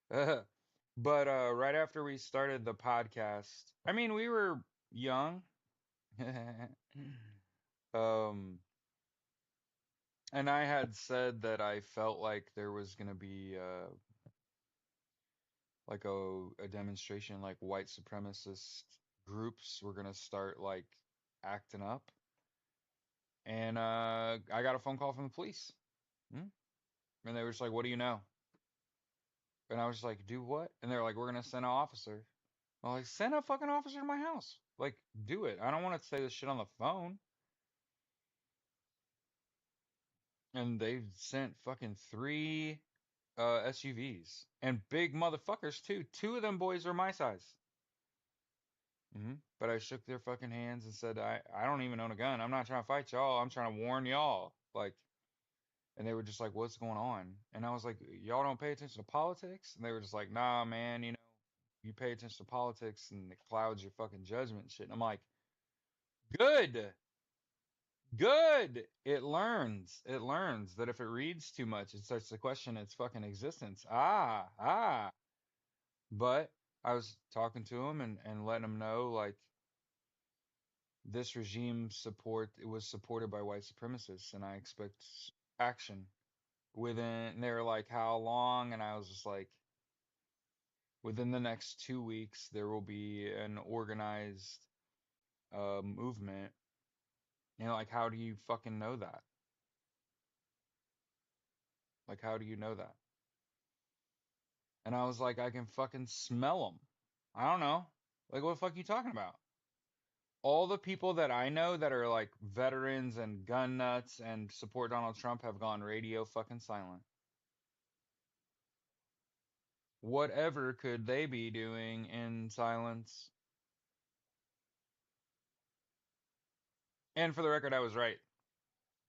But right after we started the podcast, I mean, we were young. Um, and I had said that I felt like there was gonna be like a demonstration, like white supremacist groups were gonna start like acting up. And I got a phone call from the police. Hmm? And they were just like, "What do you know?" And I was just like, "Do what?" And they're like, "We're gonna send an officer." I'm like, "Send a fucking officer to my house. Like, do it. I don't want to say this shit on the phone." And they've sent fucking three SUVs and big motherfuckers too. Two of them boys are my size. But I shook their fucking hands and said, I don't even own a gun. I'm not trying to fight y'all. I'm trying to warn y'all. Like, and they were just like, what's going on? And I was like, y'all don't pay attention to politics? And they were just like, nah, man, you pay attention to politics and it clouds your fucking judgment and shit. And I'm like, good, good. It learns that if it reads too much, it starts to question its fucking existence. Ah. But I was talking to him and letting him know, like, this regime support, it was supported by white supremacists, and I expect action within. They were like, how long? And I was just like, within the next 2 weeks, there will be an organized movement. Like, how do you fucking know that? Like, how do you know that? And I was like, I can fucking smell them. I don't know. Like, what the fuck are you talking about? All the people that I know that are like veterans and gun nuts and support Donald Trump have gone radio fucking silent. Whatever could they be doing in silence? And for the record, I was right.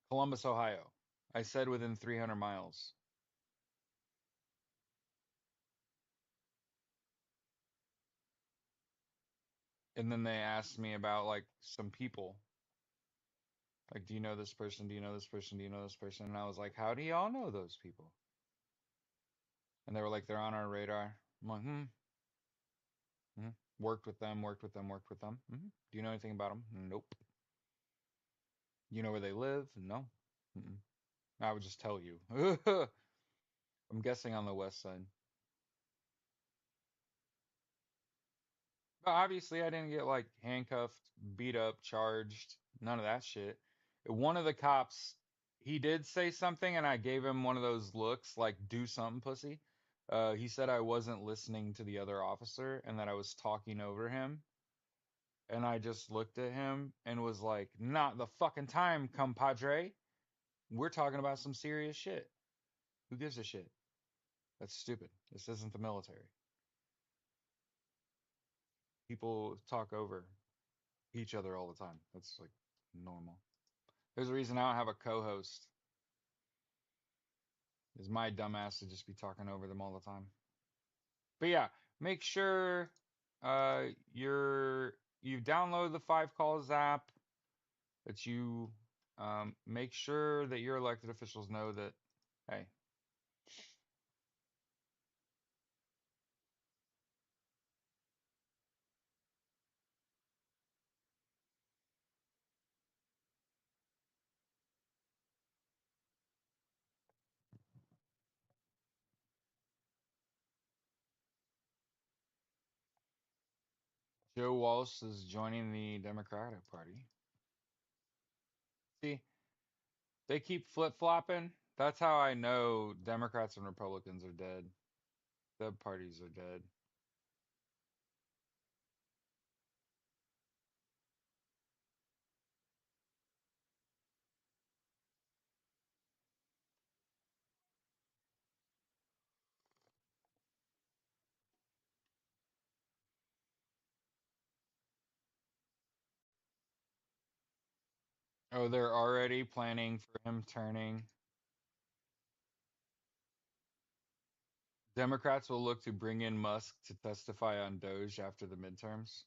Columbus, Ohio. I said within 300 miles. And then they asked me about like some people. Like, do you know this person? Do you know this person? Do you know this person? And I was like, how do y'all know those people? And they were like, they're on our radar. I'm like, hmm. Worked with them, worked with them, worked with them. Do you know anything about them? Nope. You know where they live? No. Mm-mm. I would just tell you. I'm guessing on the west side. But obviously, I didn't get like handcuffed, beat up, charged, none of that shit. One of the cops, he did say something, and I gave him one of those looks like, do something, pussy. He said I wasn't listening to the other officer and that I was talking over him. And I just looked at him and was like, not the fucking time, compadre. We're talking about some serious shit. Who gives a shit? That's stupid. This isn't the military. People talk over. each other all the time. That's like normal. There's a reason I don't have a co-host. Is my dumbass to just be talking over them all the time. But yeah, make sure you've downloaded the Five Calls app, that you make sure that your elected officials know that, hey, Joe Walsh is joining the Democratic Party. See, they keep flip-flopping. That's how I know Democrats and Republicans are dead. The parties are dead. Oh, they're already planning for him turning. Democrats will look to bring in Musk to testify on Doge after the midterms.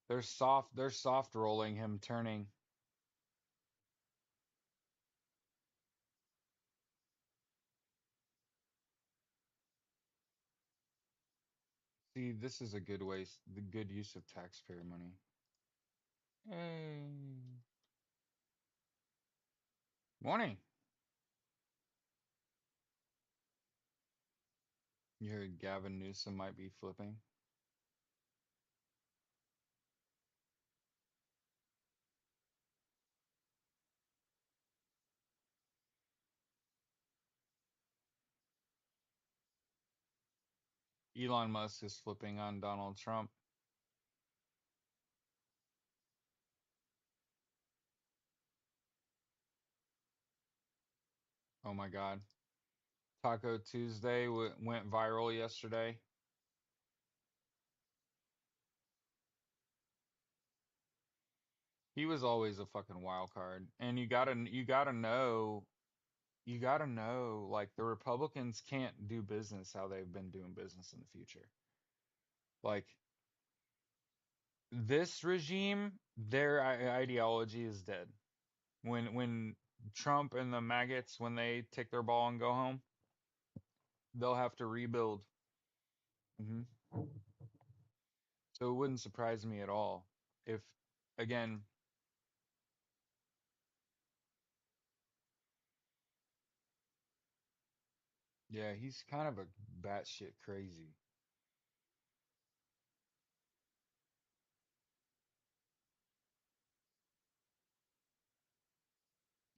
They're soft rolling him turning. See, this is a good waste, the good use of taxpayer money. Hey. Morning. You heard Gavin Newsom might be flipping. Elon Musk is flipping on Donald Trump. Oh my God. Taco Tuesday went viral yesterday. He was always a fucking wild card. And you gotta know, like the Republicans can't do business how they've been doing business in the future. Like this regime, their ideology is dead. When Trump and the maggots, when they take their ball and go home, they'll have to rebuild. hmm So it wouldn't surprise me at all if, again, yeah, he's kind of a batshit crazy.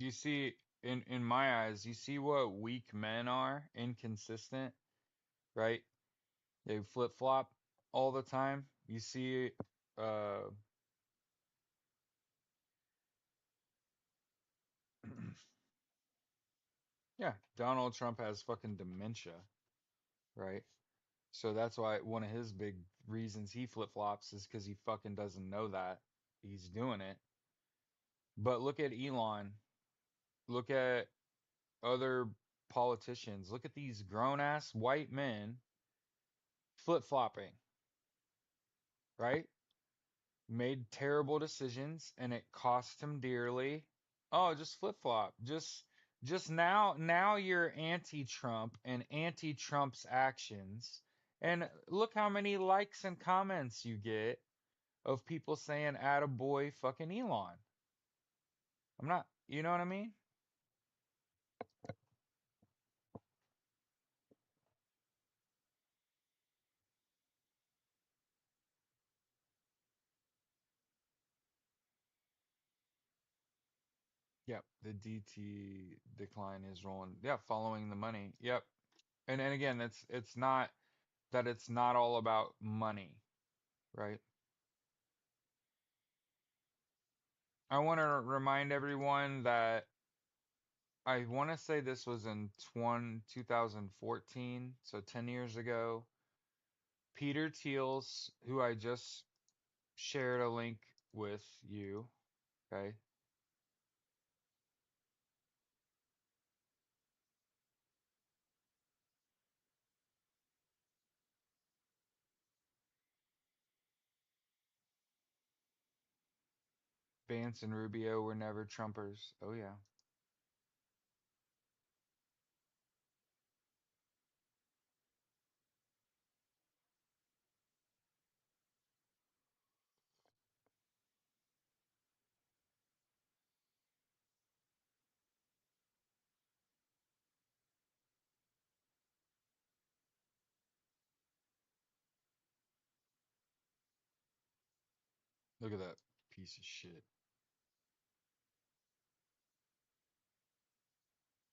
You see, in my eyes, you see what weak men are, inconsistent, right? They flip flop all the time. You see, uh, yeah, Donald Trump has fucking dementia, right? So that's why one of his big reasons he flip flops is because he fucking doesn't know that he's doing it. But look at Elon. Look at other politicians. Look at these grown ass white men flip flopping, right? Made terrible decisions and it cost him dearly. Oh, just flip flop. Just now you're anti-Trump and anti-Trump's actions. And look how many likes and comments you get of people saying attaboy fucking Elon. I'm not, you know what I mean? Yep, the DT decline is rolling. Yeah, following the money. Yep. And again, it's not that it's not all about money, right? I want to remind everyone that I want to say this was in 2014, so 10 years ago. Peter Thiel's, who I just shared a link with you. Okay. Vance and Rubio were never Trumpers. Oh yeah. Look at that piece of shit.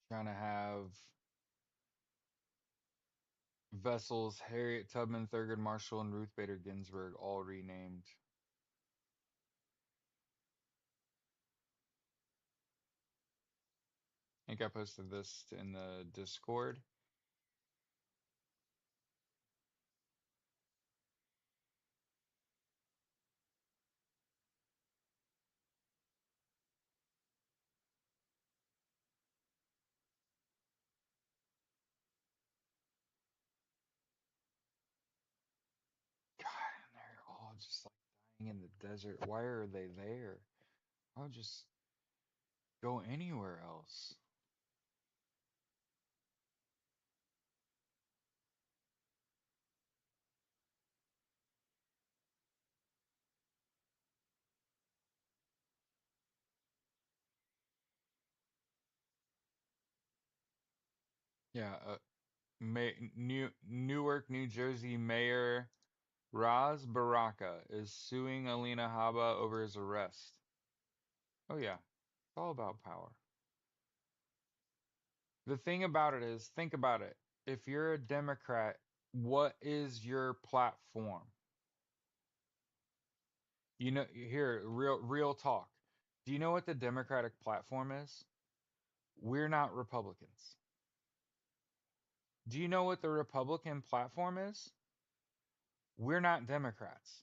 Trying to have vessels Harriet Tubman, Thurgood Marshall, and Ruth Bader Ginsburg all renamed. I think I posted this in the Discord. God, and they're all just like dying in the desert. Why are they there? I'll just go anywhere else. Yeah, Newark, New Jersey Mayor Raz Baraka is suing Alina Habba over his arrest. Oh yeah, it's all about power. The thing about it is, think about it. If you're a Democrat, what is your platform? You know, here, real talk. Do you know what the Democratic platform is? We're not Republicans. Do you know what the Republican platform is? We're not Democrats.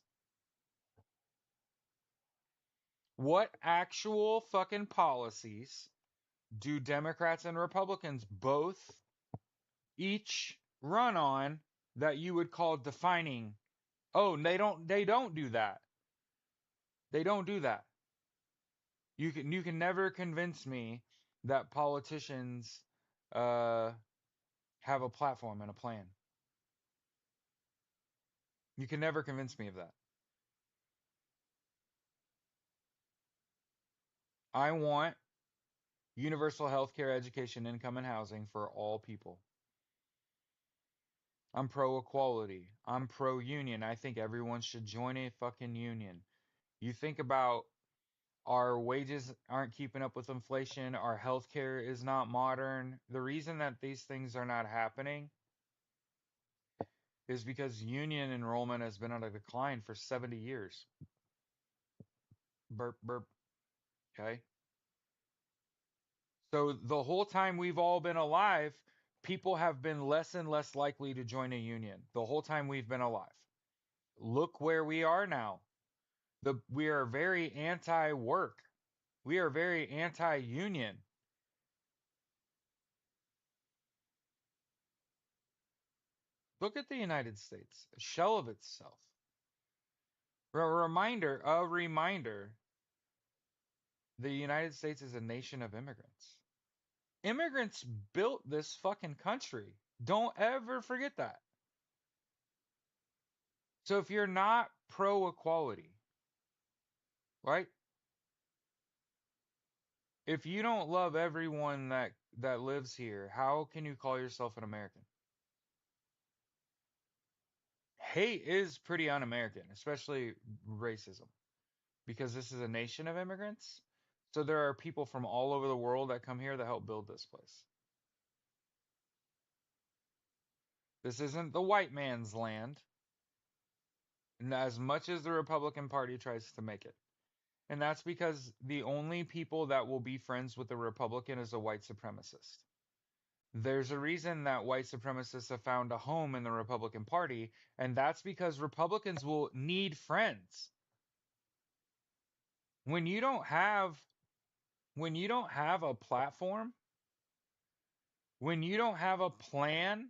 What actual fucking policies do Democrats and Republicans both each run on that you would call defining? Oh, they don't do that. They don't do that. You can never convince me that politicians uh have a platform and a plan. You can never convince me of that. I want universal health care, education, income, and housing for all people. I'm pro equality. I'm pro union. I think everyone should join a fucking union. You think about our wages aren't keeping up with inflation, our healthcare is not modern. The reason that these things are not happening is because union enrollment has been on a decline for 70 years. Burp, burp. Okay. So the whole time we've all been alive, people have been less and less likely to join a union the whole time we've been alive. Look where we are now. We are very anti-work. We are very anti-union. Look at the United States, a shell of itself. A reminder, the United States is a nation of immigrants. Immigrants built this fucking country. Don't ever forget that. So if you're not pro equality, right? If you don't love everyone that lives here, how can you call yourself an American? Hate is pretty un-American, especially racism, because this is a nation of immigrants. So there are people from all over the world that come here that help build this place. This isn't the white man's land, and as much as the Republican Party tries to make it. And that's because the only people that will be friends with a Republican is a white supremacist. There's a reason that white supremacists have found a home in the Republican Party, and that's because Republicans will need friends. When you don't have when you don't have a platform, when you don't have a plan,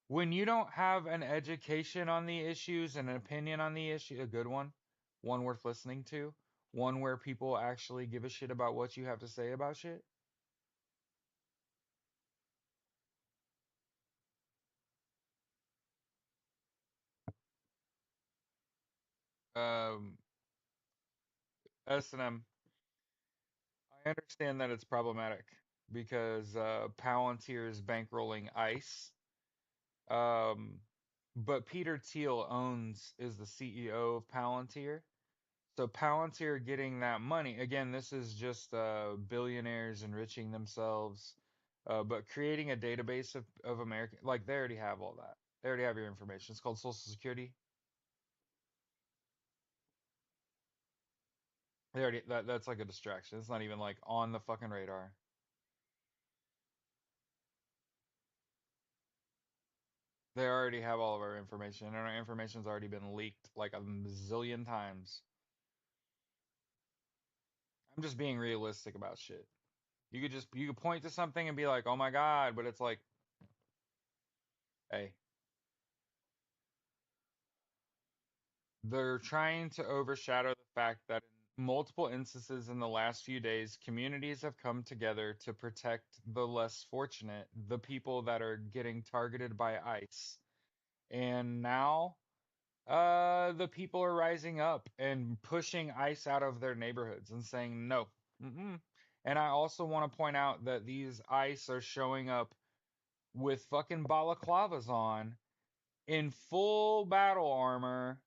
when you don't have an education on the issues and an opinion on the issue, a good one worth listening to, one where people actually give a shit about what you have to say about shit. Um, S&M, I understand that it's problematic because Palantir is bankrolling ICE. Um, but Peter Thiel is the CEO of Palantir. So Palantir getting that money, again, this is just billionaires enriching themselves, but creating a database of American, like they already have all that. They already have your information. It's called Social Security. That's like a distraction. It's not even like on the fucking radar. They already have all of our information, and our information's already been leaked like a zillion times. I'm just being realistic about shit. You could point to something and be like, "Oh my God," but it's like, hey, they're trying to overshadow the fact that in multiple instances in the last few days, communities have come together to protect the less fortunate, the people that are getting targeted by ICE. And now, the people are rising up and pushing ICE out of their neighborhoods and saying no. Mm-mm. And I also want to point out that these ICE are showing up with fucking balaclavas on in full battle armor,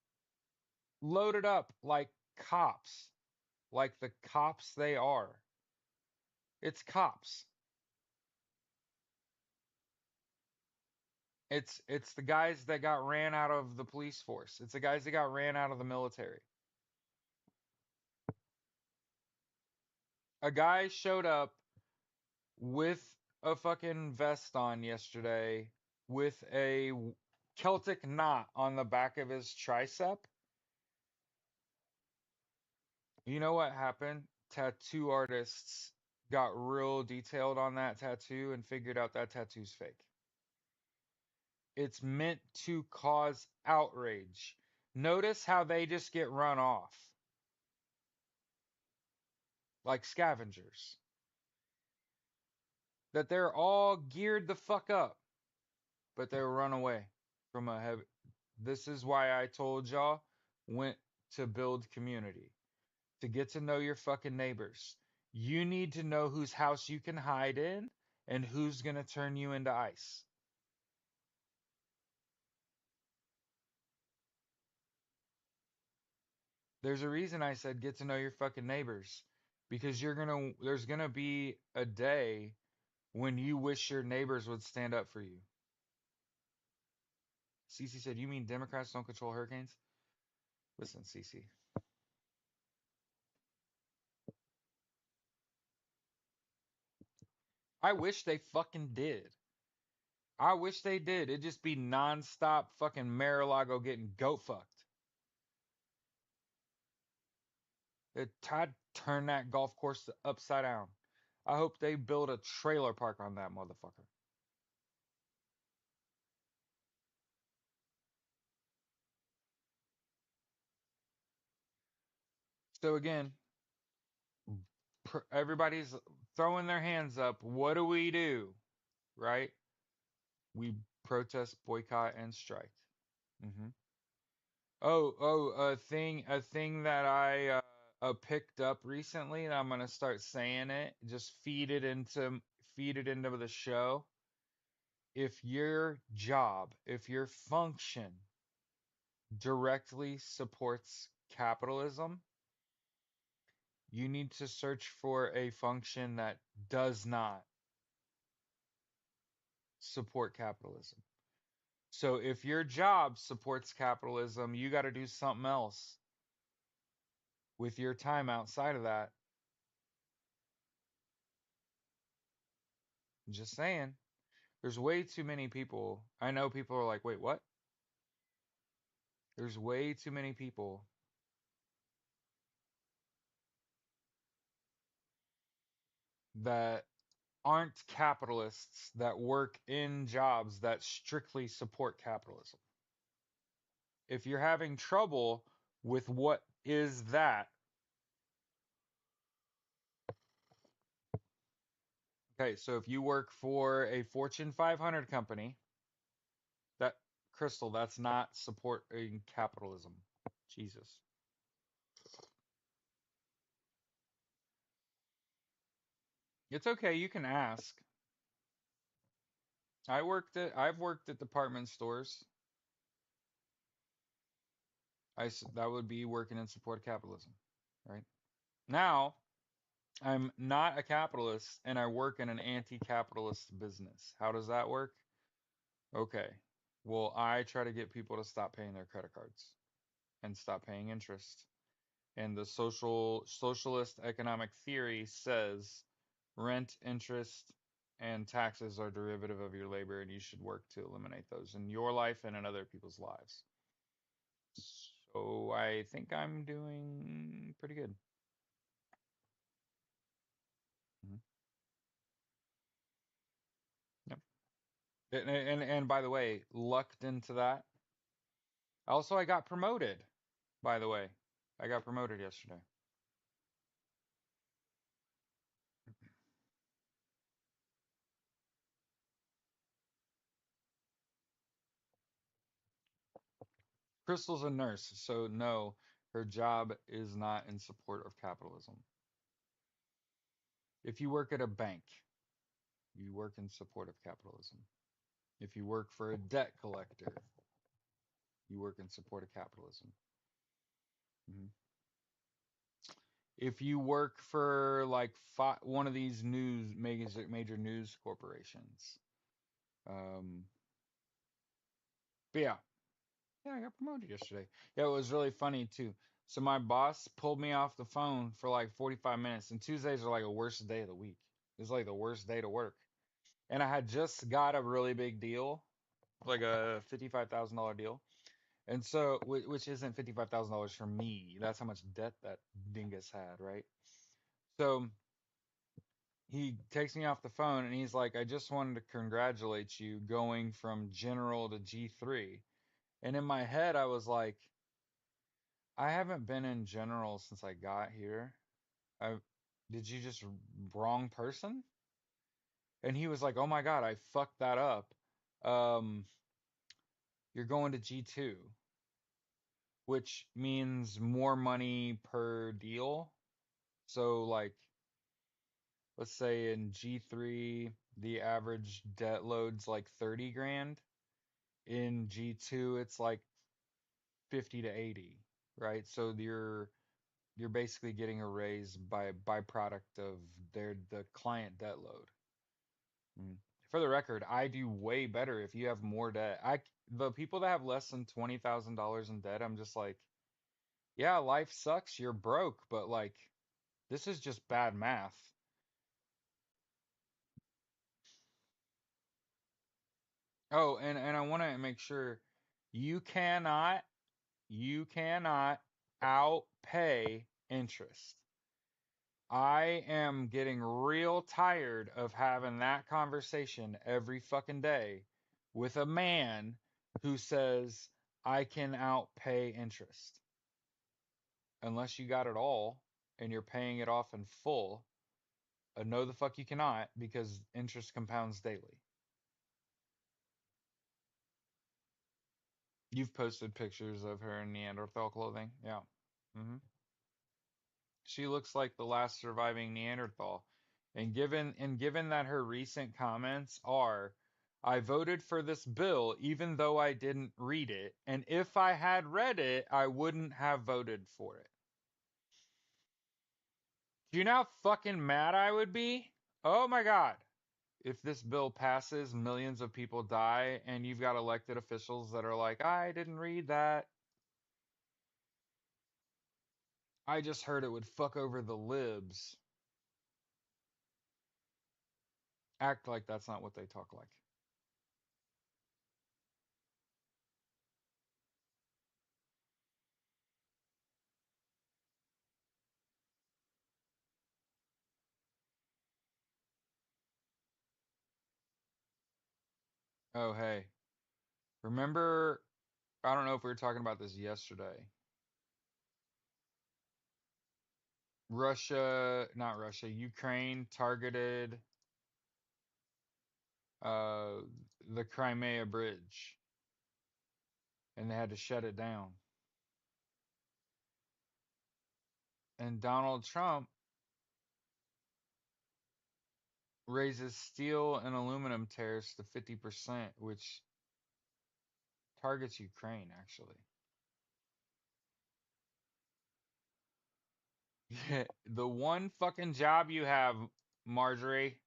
loaded up like cops, like the cops they are. It's cops. It's the guys that got ran out of the police force. It's the guys that got ran out of the military. A guy showed up with a fucking vest on yesterday with a Celtic knot on the back of his tricep. You know what happened? Tattoo artists got real detailed on that tattoo and figured out that tattoo's fake. It's meant to cause outrage. Notice how they just get run off like scavengers. That they're all geared the fuck up, but they run away from a heavy. This is why I told y'all went to build community, to get to know your fucking neighbors. You need to know whose house you can hide in and who's going to turn you into ice. There's a reason I said get to know your fucking neighbors because there's going to be a day when you wish your neighbors would stand up for you. Cece said, "You mean Democrats don't control hurricanes?" Listen, Cece. I wish they fucking did. I wish they did. It'd just be nonstop fucking Mar-a-Lago getting goat fucked. I'd turn that golf course upside down. I hope they build a trailer park on that motherfucker. So again, everybody's throwing their hands up. What do we do? Right? We protest, boycott, and strike. Hmm. A thing that I picked up recently, and I'm gonna start saying it. Just feed it into the show. If your function directly supports capitalism, you need to search for a function that does not support capitalism. So if your job supports capitalism, you got to do something else with your time outside of that. I'm just saying, there's way too many people. I know people are like, wait, what? There's way too many people that aren't capitalists that work in jobs that strictly support capitalism. If you're having trouble with what is that, okay, so if you work for a Fortune 500 company, that Crystal, that's not supporting capitalism. Jesus. It's okay, you can ask. I've worked at department stores. That would be working in support of capitalism, right? Now, I'm not a capitalist and I work in an anti-capitalist business. How does that work? Okay. Well, I try to get people to stop paying their credit cards and stop paying interest. And the socialist economic theory says rent, interest, and taxes are derivative of your labor, and you should work to eliminate those in your life and in other people's lives. So I think I'm doing pretty good. Mhm. Yep. And by the way, lucked into that. Also, I got promoted, by the way. I got promoted yesterday. Crystal's a nurse, so no, her job is not in support of capitalism. If you work at a bank, you work in support of capitalism. If you work for a debt collector, you work in support of capitalism. Mhm. If you work for like one of these major news corporations, um, but yeah, I got promoted yesterday. Yeah, it was really funny too. So my boss pulled me off the phone for like 45 minutes, and Tuesdays are like the worst day of the week. It's like the worst day to work. And I had just got a really big deal, like a $55,000 deal. And so, which isn't $55,000 for me. That's how much debt that dingus had, right? So he takes me off the phone and he's like, I just wanted to congratulate you going from general to G3. And in my head, I was like, I haven't been in general since I got here. I, did you just wrong person? And he was like, oh my God, I fucked that up. Um, you're going to G2, which means more money per deal. So like, let's say in G3, the average debt load's like 30 grand. In G2, it's like 50 to 80, right? So you're basically getting a raise by byproduct of the client debt load. Mm. For the record, I do way better if you have more debt. The people that have less than $20,000 in debt, I'm just like, yeah, life sucks, you're broke, but like this is just bad math. Oh, and I want to make sure you cannot you cannot outpay interest. I am getting real tired of having that conversation every fucking day with a man who says I can outpay interest. Unless you got it all and you're paying it off in full, no the fuck you cannot because interest compounds daily. You've posted pictures of her in Neanderthal clothing. Yeah. Hmm. She looks like the last surviving Neanderthal. And given that her recent comments are, I voted for this bill even though I didn't read it, and if I had read it, I wouldn't have voted for it. Do you know how fucking mad I would be? Oh my God. If this bill passes, millions of people die, and you've got elected officials that are like, I didn't read that. I just heard it would fuck over the libs. Act like that's not what they talk like. Oh, hey. Remember, I don't know if we were talking about this yesterday. Not Russia, Ukraine targeted uh the Crimea bridge and they had to shut it down. And Donald Trump raises steel and aluminum tariffs to 50%, which targets Ukraine actually. Yeah, the one fucking job you have, Marjorie.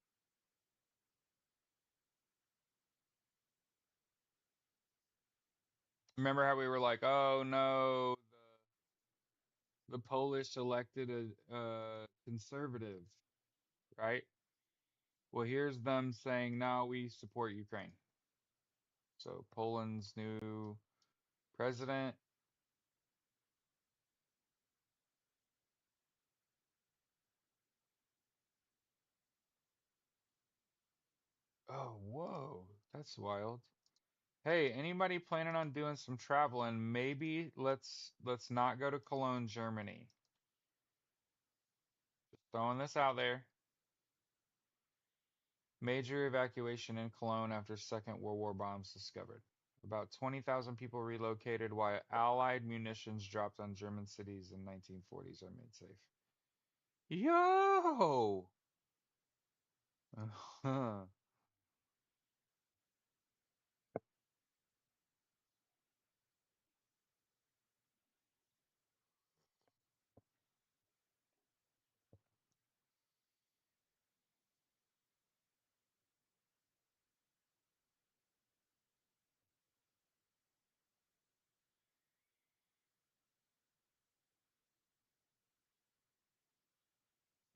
Remember how we were like, "Oh no, the Polish elected a conservative, right?" Well, here's them saying, "No, we support Ukraine." So Poland's new president. Oh, whoa, that's wild. Hey, anybody planning on doing some traveling? Maybe let's not go to Cologne, Germany. Just throwing this out there. Major evacuation in Cologne after Second World War bombs discovered. About 20,000 people relocated while Allied munitions dropped on German cities in 1940s are made safe. Yo!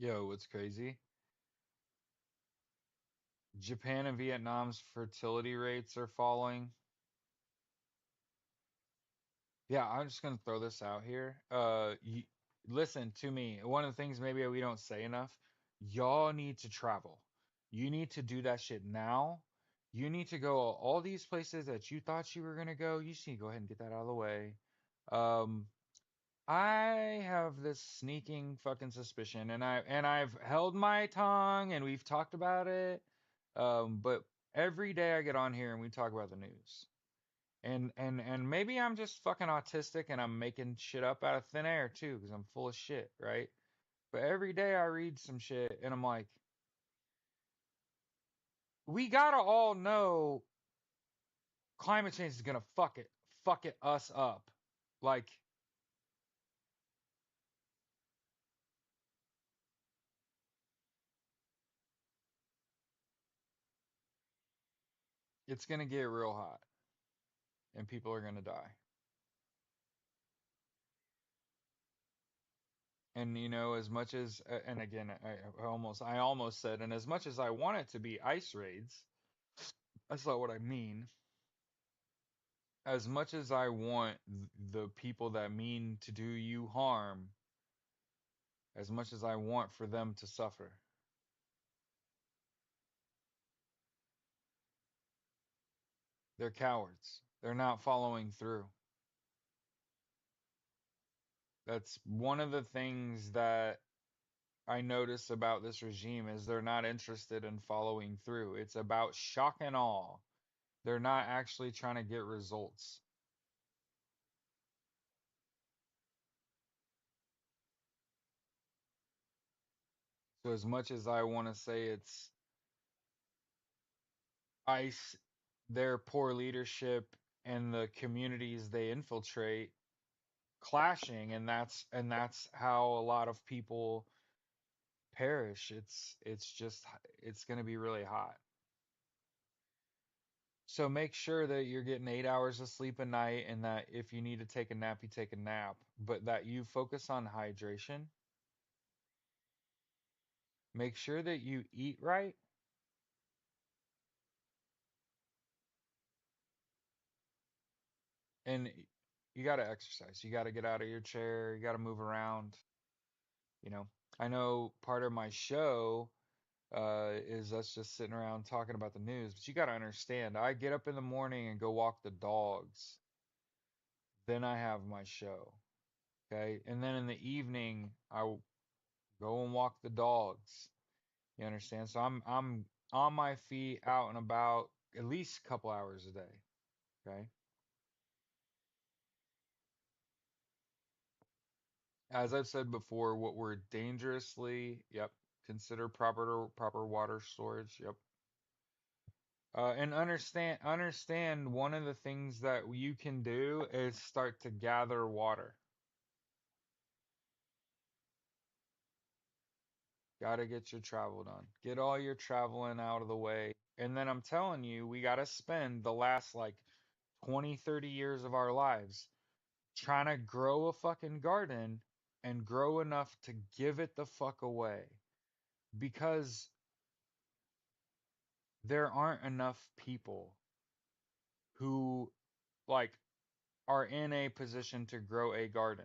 Yo, what's crazy? Japan and Vietnam's fertility rates are falling. Yeah, I'm just gonna throw this out here. Listen to me. One of the things maybe we don't say enough, y'all need to travel. You need to do that shit now. You need to go all these places that you thought you were gonna go. You just need to go ahead and get that out of the way. Um, I have this sneaking fucking suspicion, and I've held my tongue, and we've talked about it. But every day I get on here and we talk about the news. And maybe I'm just fucking autistic and I'm making shit up out of thin air too, because I'm full of shit, right? But every day I read some shit and I'm like, we gotta all know climate change is gonna fuck it us up. Like, it's gonna get real hot and people are gonna die. And as much as and again, I almost said, and as much as I want it to be ice raids, that's not what I mean. As much as I want the people that mean to do you harm, as much as I want for them to suffer, they're cowards. They're not following through. That's one of the things that I notice about this regime is they're not interested in following through. It's about shock and awe. They're not actually trying to get results. So as much as I want to say it's ICE, their poor leadership and the communities they infiltrate clashing, and that's how a lot of people perish. It's going to be really hot. So make sure that you're getting 8 hours of sleep a night, and that if you need to take a nap, you take a nap, but that you focus on hydration. Make sure that you eat right, and you got to exercise. You got to get out of your chair. You got to move around. You know, I know part of my show. is us just sitting around talking about the news. But you got to understand, I get up in the morning and go walk the dogs. Then I have my show. Okay. And then in the evening, go and walk the dogs. You understand? So I'm on my feet out and about at least a couple hours a day. Okay. As I've said before, what we're dangerously, yep, consider proper water storage. Yep. And understand one of the things that you can do is start to gather water. Got to get your travel done. Get all your traveling out of the way. And then I'm telling you, we got to spend the last like 20, 30 years of our lives trying to grow a fucking garden and grow enough to give it the fuck away. Because there aren't enough people who like are in a position to grow a garden.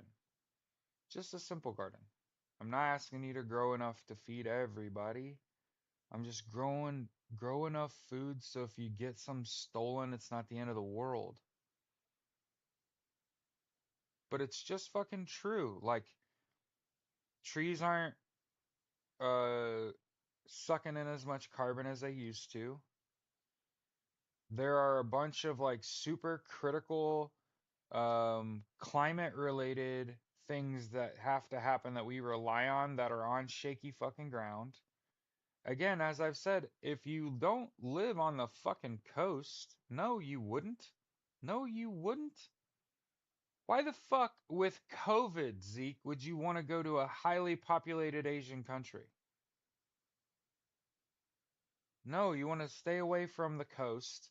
Just a simple garden. I'm not asking you to grow enough to feed everybody. I'm just grow enough food so if you get some stolen, it's not the end of the world. But it's just fucking true. Like trees aren't uh sucking in as much carbon as they used to. There are a bunch of like super critical climate related things that have to happen that we rely on that are on shaky fucking ground. Again, as I've said, if you don't live on the fucking coast, no, you wouldn't. No, you wouldn't. Why the fuck, with COVID, Zeke, would you want to go to a highly populated Asian country? No, you want to stay away from the coast,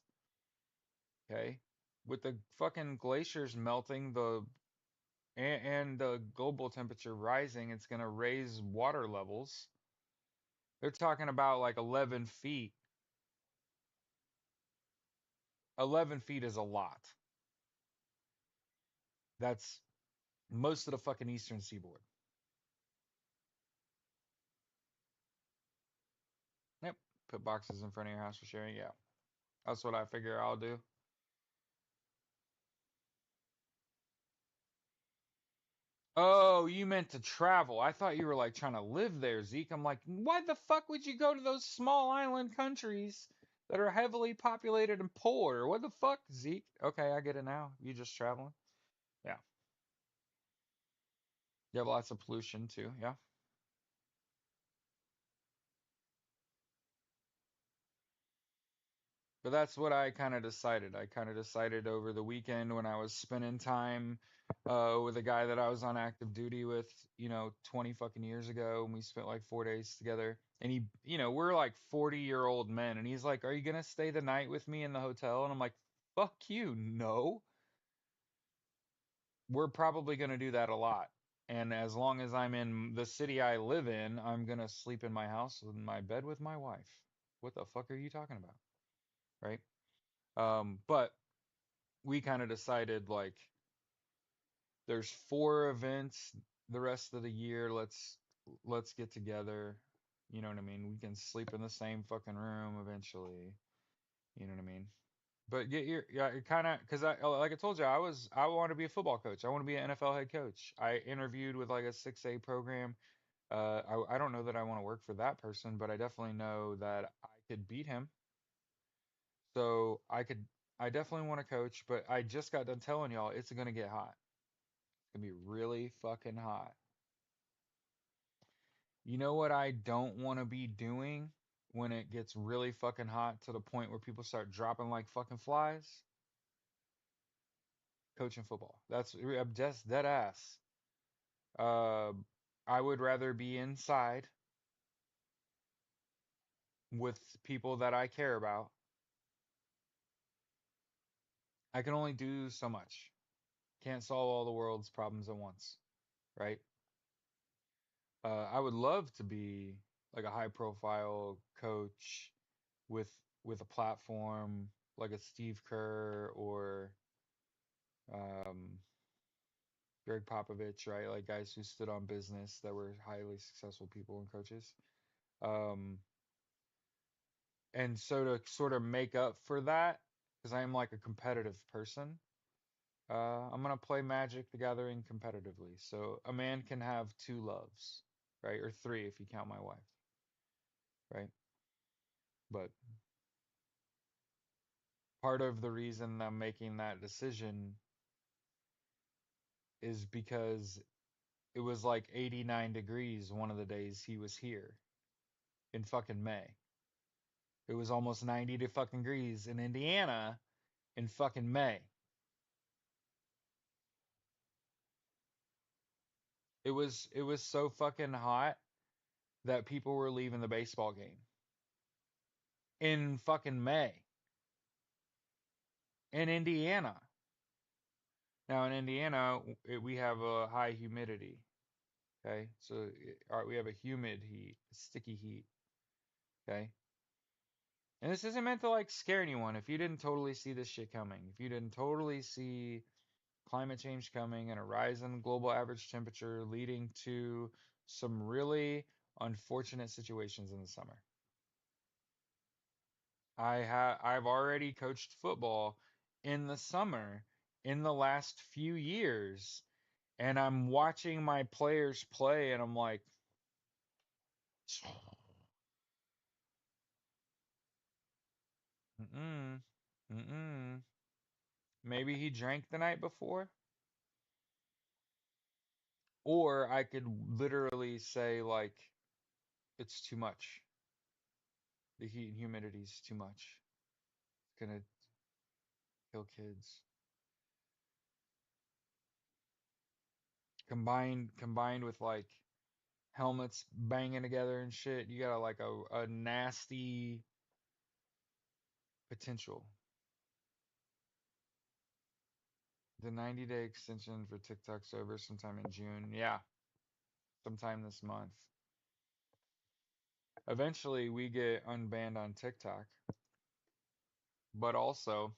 okay? With the fucking glaciers melting, and the global temperature rising, it's going to raise water levels. They're talking about like 11 feet. 11 feet is a lot. That's most of the fucking eastern seaboard. Yep. Put boxes in front of your house for sharing. Yeah. That's what I figure I'll do. Oh, you meant to travel. I thought you were like trying to live there, Zeke. I'm like, why the fuck would you go to those small island countries that are heavily populated and poor? What the fuck, Zeke? Okay, I get it now. You just traveling? Yeah. You have lots of pollution too. Yeah. But that's what I kind of decided. I kind of decided over the weekend when I was spending time with a guy that I was on active duty with, 20 fucking years ago, and we spent like 4 days together. And we're like 40-year-old men, and he's like, "Are you gonna stay the night with me in the hotel?" And I'm like, "Fuck you, no. We're probably gonna do that a lot. And as long as I'm in the city I live in, I'm gonna sleep in my house in my bed with my wife. What the fuck are you talking about?" Right? But we kind of decided like there's 4 events the rest of the year. Let's get together. You know what I mean? We can sleep in the same fucking room eventually. You know what I mean? But get your yeah, it kind of because I like I told you I want to be a football coach. I want to be an NFL head coach. I interviewed with like a 6A program. I don't know that I want to work for that person, but I definitely know that I could beat him. So I definitely want to coach, but I just got done telling y'all it's gonna get hot. It's gonna be really fucking hot. You know what I don't want to be doing when it gets really fucking hot to the point where people start dropping like fucking flies? Coaching football. I'm just dead ass. Uh, I would rather be inside with people that I care about. I can only do so much. Can't solve all the world's problems at once, right? I would love to be like a high profile coach with a platform like a Steve Kerr or um, Greg Popovich, right? Like guys who stood on business that were highly successful people and coaches. Um, And so to sort of make up for that, because I am like a competitive person, I'm gonna play Magic the Gathering competitively. So a man can have two loves, right? Or three if you count my wife, right? But part of the reason I'm making that decision is because it was like 89 degrees one of the days he was here in fucking May. It was almost 90 to fucking degrees in Indiana in fucking May. It was so fucking hot that people were leaving the baseball game in fucking May in Indiana. Now in Indiana, we have a high humidity. Okay, so all right, we have a humid heat, sticky heat. Okay, and this isn't meant to like scare anyone. If you didn't totally see this shit coming, if you didn't totally see climate change coming and a rise in global average temperature leading to some really unfortunate situations in the summer. I've already coached football in the summer in the last few years, and I'm watching my players play and I'm like, mm-mm, mm-mm. Maybe he drank the night before, or I could literally say like it's too much. The heat and humidity is too much. It's gonna kill kids. Combined with like helmets banging together and shit, you got like a nasty potential. The 90-day extension for TikTok's over sometime in June. Yeah, sometime this month. Eventually, we get unbanned on TikTok, but also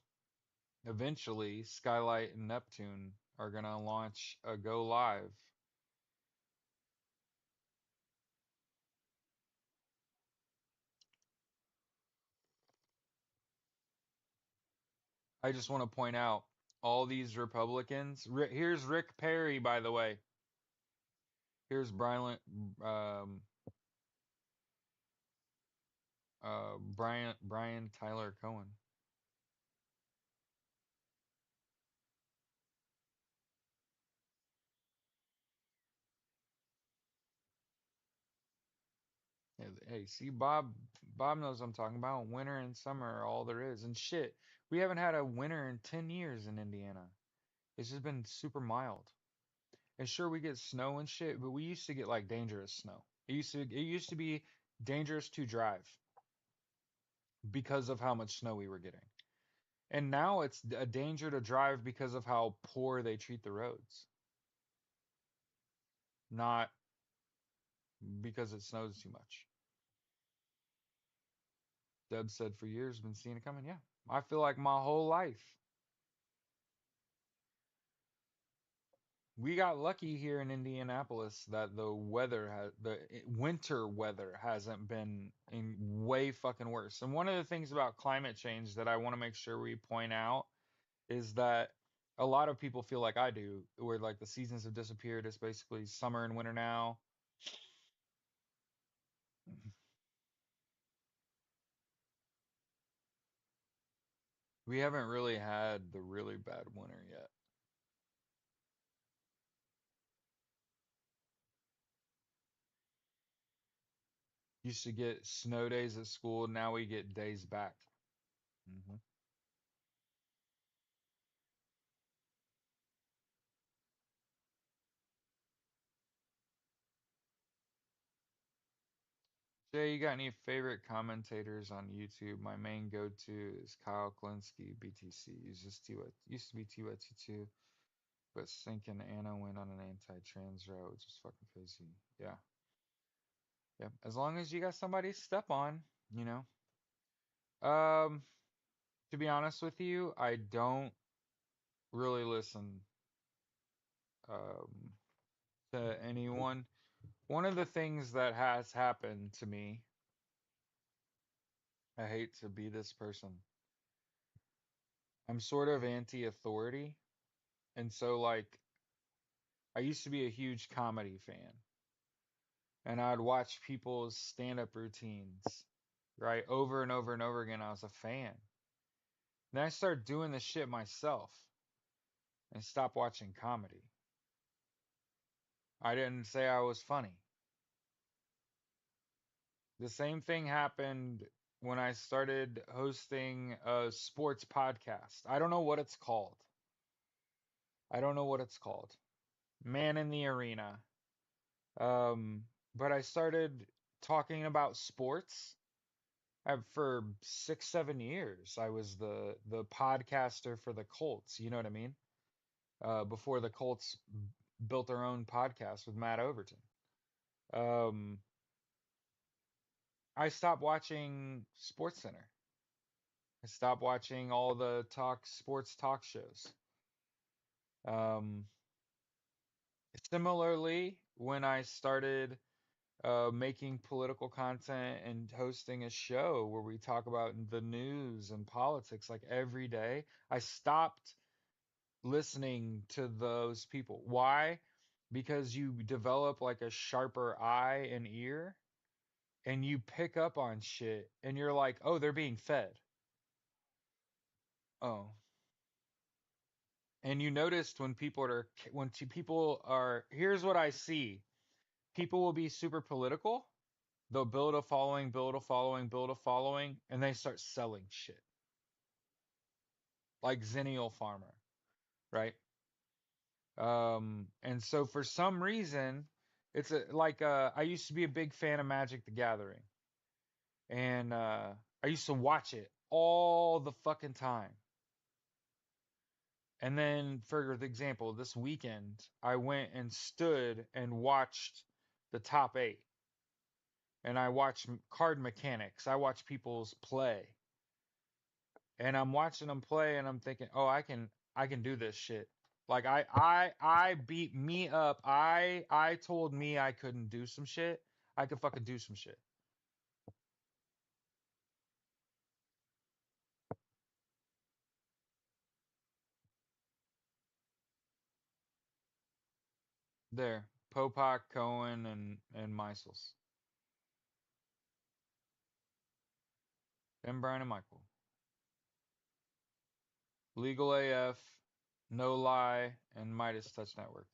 eventually, Skylight and Neptune are gonna launch a go live. I just want to point out all these Republicans. Here's Rick Perry, by the way. Here's um, Brian Tyler Cohen. Hey, see, Bob knows what I'm talking about. Winter and summer are all there is. And shit, we haven't had a winter in 10 years in Indiana. It's just been super mild. And sure, we get snow and shit, but we used to get like dangerous snow. It used to be dangerous to drive because of how much snow we were getting. And now it's a danger to drive because of how poor they treat the roads, not because it snows too much. Deb said for years, been seeing it coming. Yeah, I feel like my whole life. We got lucky here in Indianapolis that the winter weather hasn't been in way fucking worse. And one of the things about climate change that I want to make sure we point out is that a lot of people feel like I do, where like the seasons have disappeared. It's basically summer and winter now. We haven't really had the really bad winter yet. Used to get snow days at school, now we get days back. hmm Jay, you got any favorite commentators on YouTube? My main go-to is Kyle Klinsky, BTC. Uses T used to be TYT2, but Sink and Anna went on an anti-trans route, which is fucking crazy. Yeah, yeah. As long as you got somebody to step on, you know. Um, to be honest with you, I don't really listen um to anyone. One of the things that has happened to me I hate to be this person. I'm sort of anti-authority. And so, like, I used to be a huge comedy fan, and I'd watch people's stand-up routines, right? Over and over and over again. I was a fan. Then I started doing this shit myself and stopped watching comedy. I didn't say I was funny. The same thing happened when I started hosting a sports podcast. I don't know what it's called. I don't know what it's called. Man in the Arena. But I started talking about sports for 6, 7 years. I was the podcaster for the Colts. You know what I mean? Before the Colts built their own podcast with Matt Overton. Um, I stopped watching SportsCenter. I stopped watching all the sports talk shows. Um, Similarly, when I started making political content and hosting a show where we talk about the news and politics like every day, I stopped listening to those people. Why? Because you develop like a sharper eye and ear and you pick up on shit and you're like, oh, they're being fed. Oh. And you noticed people are, here's what I see. People will be super political. They'll build a following, build a following, build a following, and they start selling shit. Like Zennial Farmer, right? And so for some reason, I used to be a big fan of Magic the Gathering. And I used to watch it all the fucking time. And then, for the example, this weekend, I went and stood and watched the top eight. And I watched card mechanics. I watch people's play. And I'm watching them play and I'm thinking, oh, I can do this shit. Like I beat me up. I told me I couldn't do some shit. I could fucking do some shit. There. Popak, Cohen, and Meisels. And Brian and Michael. Legal AF, No Lie, and Midas Touch Network.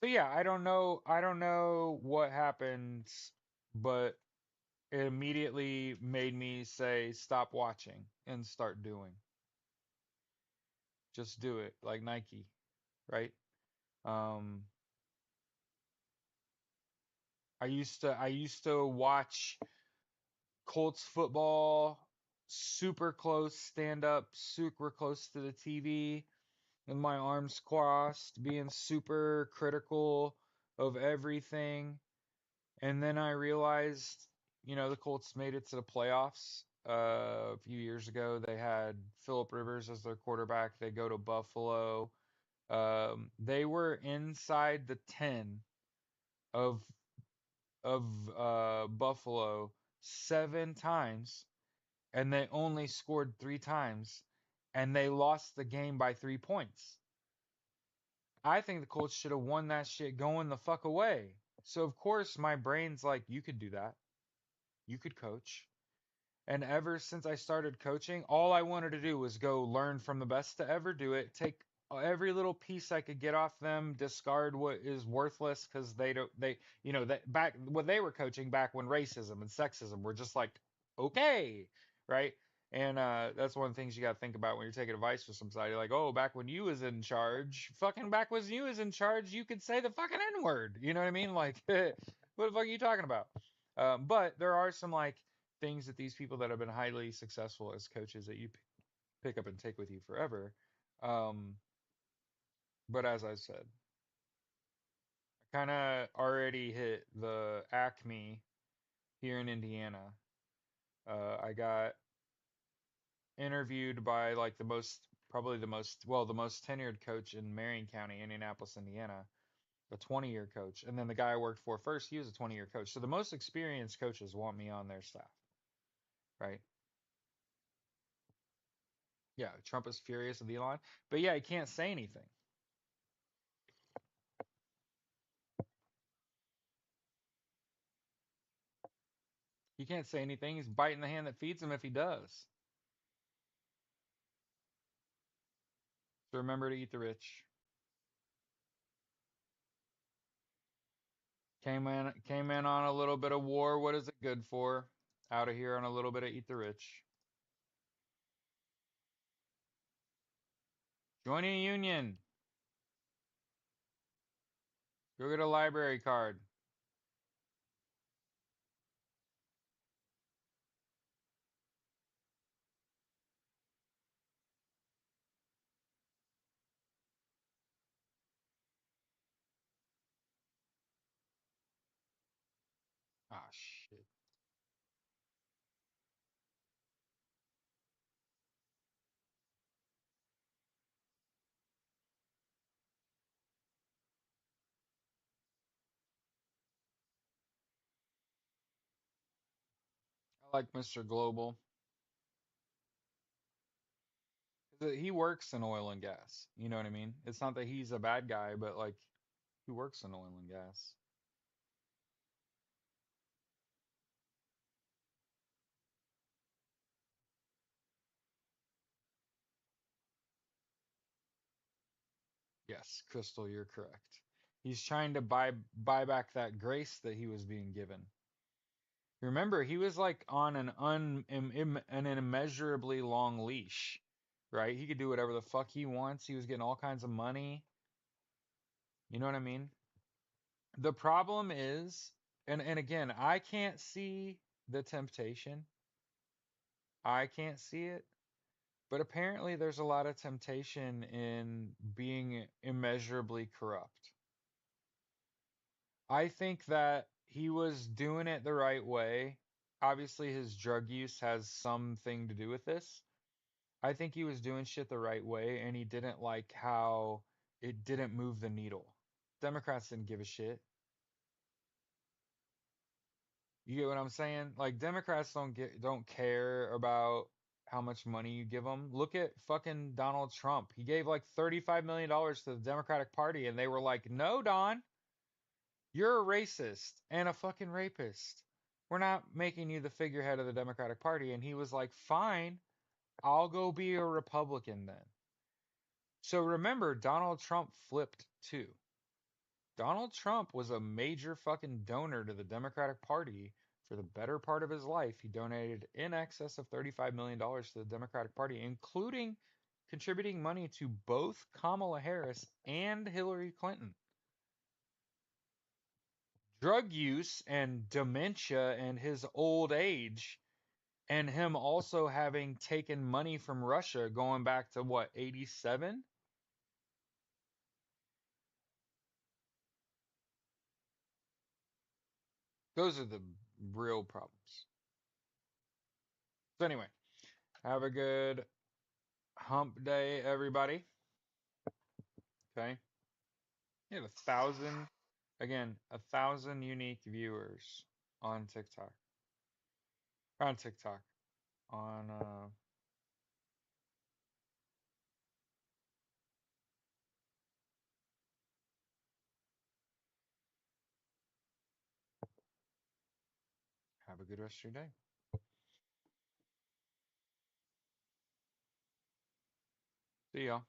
So yeah, I don't know what happens, but it immediately made me say stop watching and start doing. Just do it, like Nike, right? Um, I used to watch Colts football super close, stand up super close to the TV with my arms crossed, being super critical of everything. And then I realized, the Colts made it to the playoffs a few years ago. They had Philip Rivers as their quarterback. They go to Buffalo. They were inside the 10 of Buffalo 7 times, and they only scored 3 times, and they lost the game by 3 points. I think the Colts should have won that shit going the fuck away. So of course my brain's like, you could do that. You could coach. And ever since I started coaching, all I wanted to do was go learn from the best to ever do it, take every little piece I could get off them, discard what is worthless because they don't, that back when they were coaching back when racism and sexism were just like, okay, right? And that's one of the things you got to think about when you're taking advice from somebody. Like, oh, back when you was in charge, fucking back when you was in charge, you could say the fucking N word. You know what I mean? Like, what the fuck are you talking about? But there are some like things that these people that have been highly successful as coaches that you pick up and take with you forever. Um, but as I said, I kind of already hit the acme here in Indiana. I got interviewed by like probably the most tenured coach in Marion County, Indianapolis, Indiana. a 20-year coach. And then the guy I worked for first, he was a 20-year coach. So the most experienced coaches want me on their staff, right? Yeah, Trump is furious with Elon, but yeah, he can't say anything. He can't say anything. He's biting the hand that feeds him if he does. So remember to eat the rich. Came in on a little bit of war. What is it good for? Out of here on a little bit of eat the rich. Join a union. Go get a library card. Ah, shit. I like Mr. Global. He works in oil and gas. You know what I mean? It's not that he's a bad guy, but like he works in oil and gas. Yes, Crystal, you're correct. He's trying to buy back that grace that he was being given. Remember, he was like on an immeasurably long leash, right? He could do whatever the fuck he wants. He was getting all kinds of money. You know what I mean? The problem is, and again, I can't see the temptation. I can't see it. But apparently there's a lot of temptation in being immeasurably corrupt. I think that he was doing it the right way. Obviously, his drug use has something to do with this. I think he was doing shit the right way, and he didn't like how it didn't move the needle. Democrats didn't give a shit. You get what I'm saying? Like Democrats don't care about how much money you give them. Look at fucking Donald Trump. He gave like $35 million to the Democratic Party, and they were like, "No, Don, you're a racist and a fucking rapist. We're not making you the figurehead of the Democratic Party." And he was like, "Fine, I'll go be a Republican then." So remember, Donald Trump flipped too. Donald Trump was a major fucking donor to the Democratic Party for the better part of his life. He donated in excess of $35 million to the Democratic Party, including contributing money to both Kamala Harris and Hillary Clinton. Drug use and dementia and his old age, and him also having taken money from Russia going back to what, 87? Those are the real problems. So, anyway, have a good hump day, everybody. Okay. You have 1,000, again, 1,000 unique viewers on TikTok. On TikTok. On, have a good rest of your day. See y'all.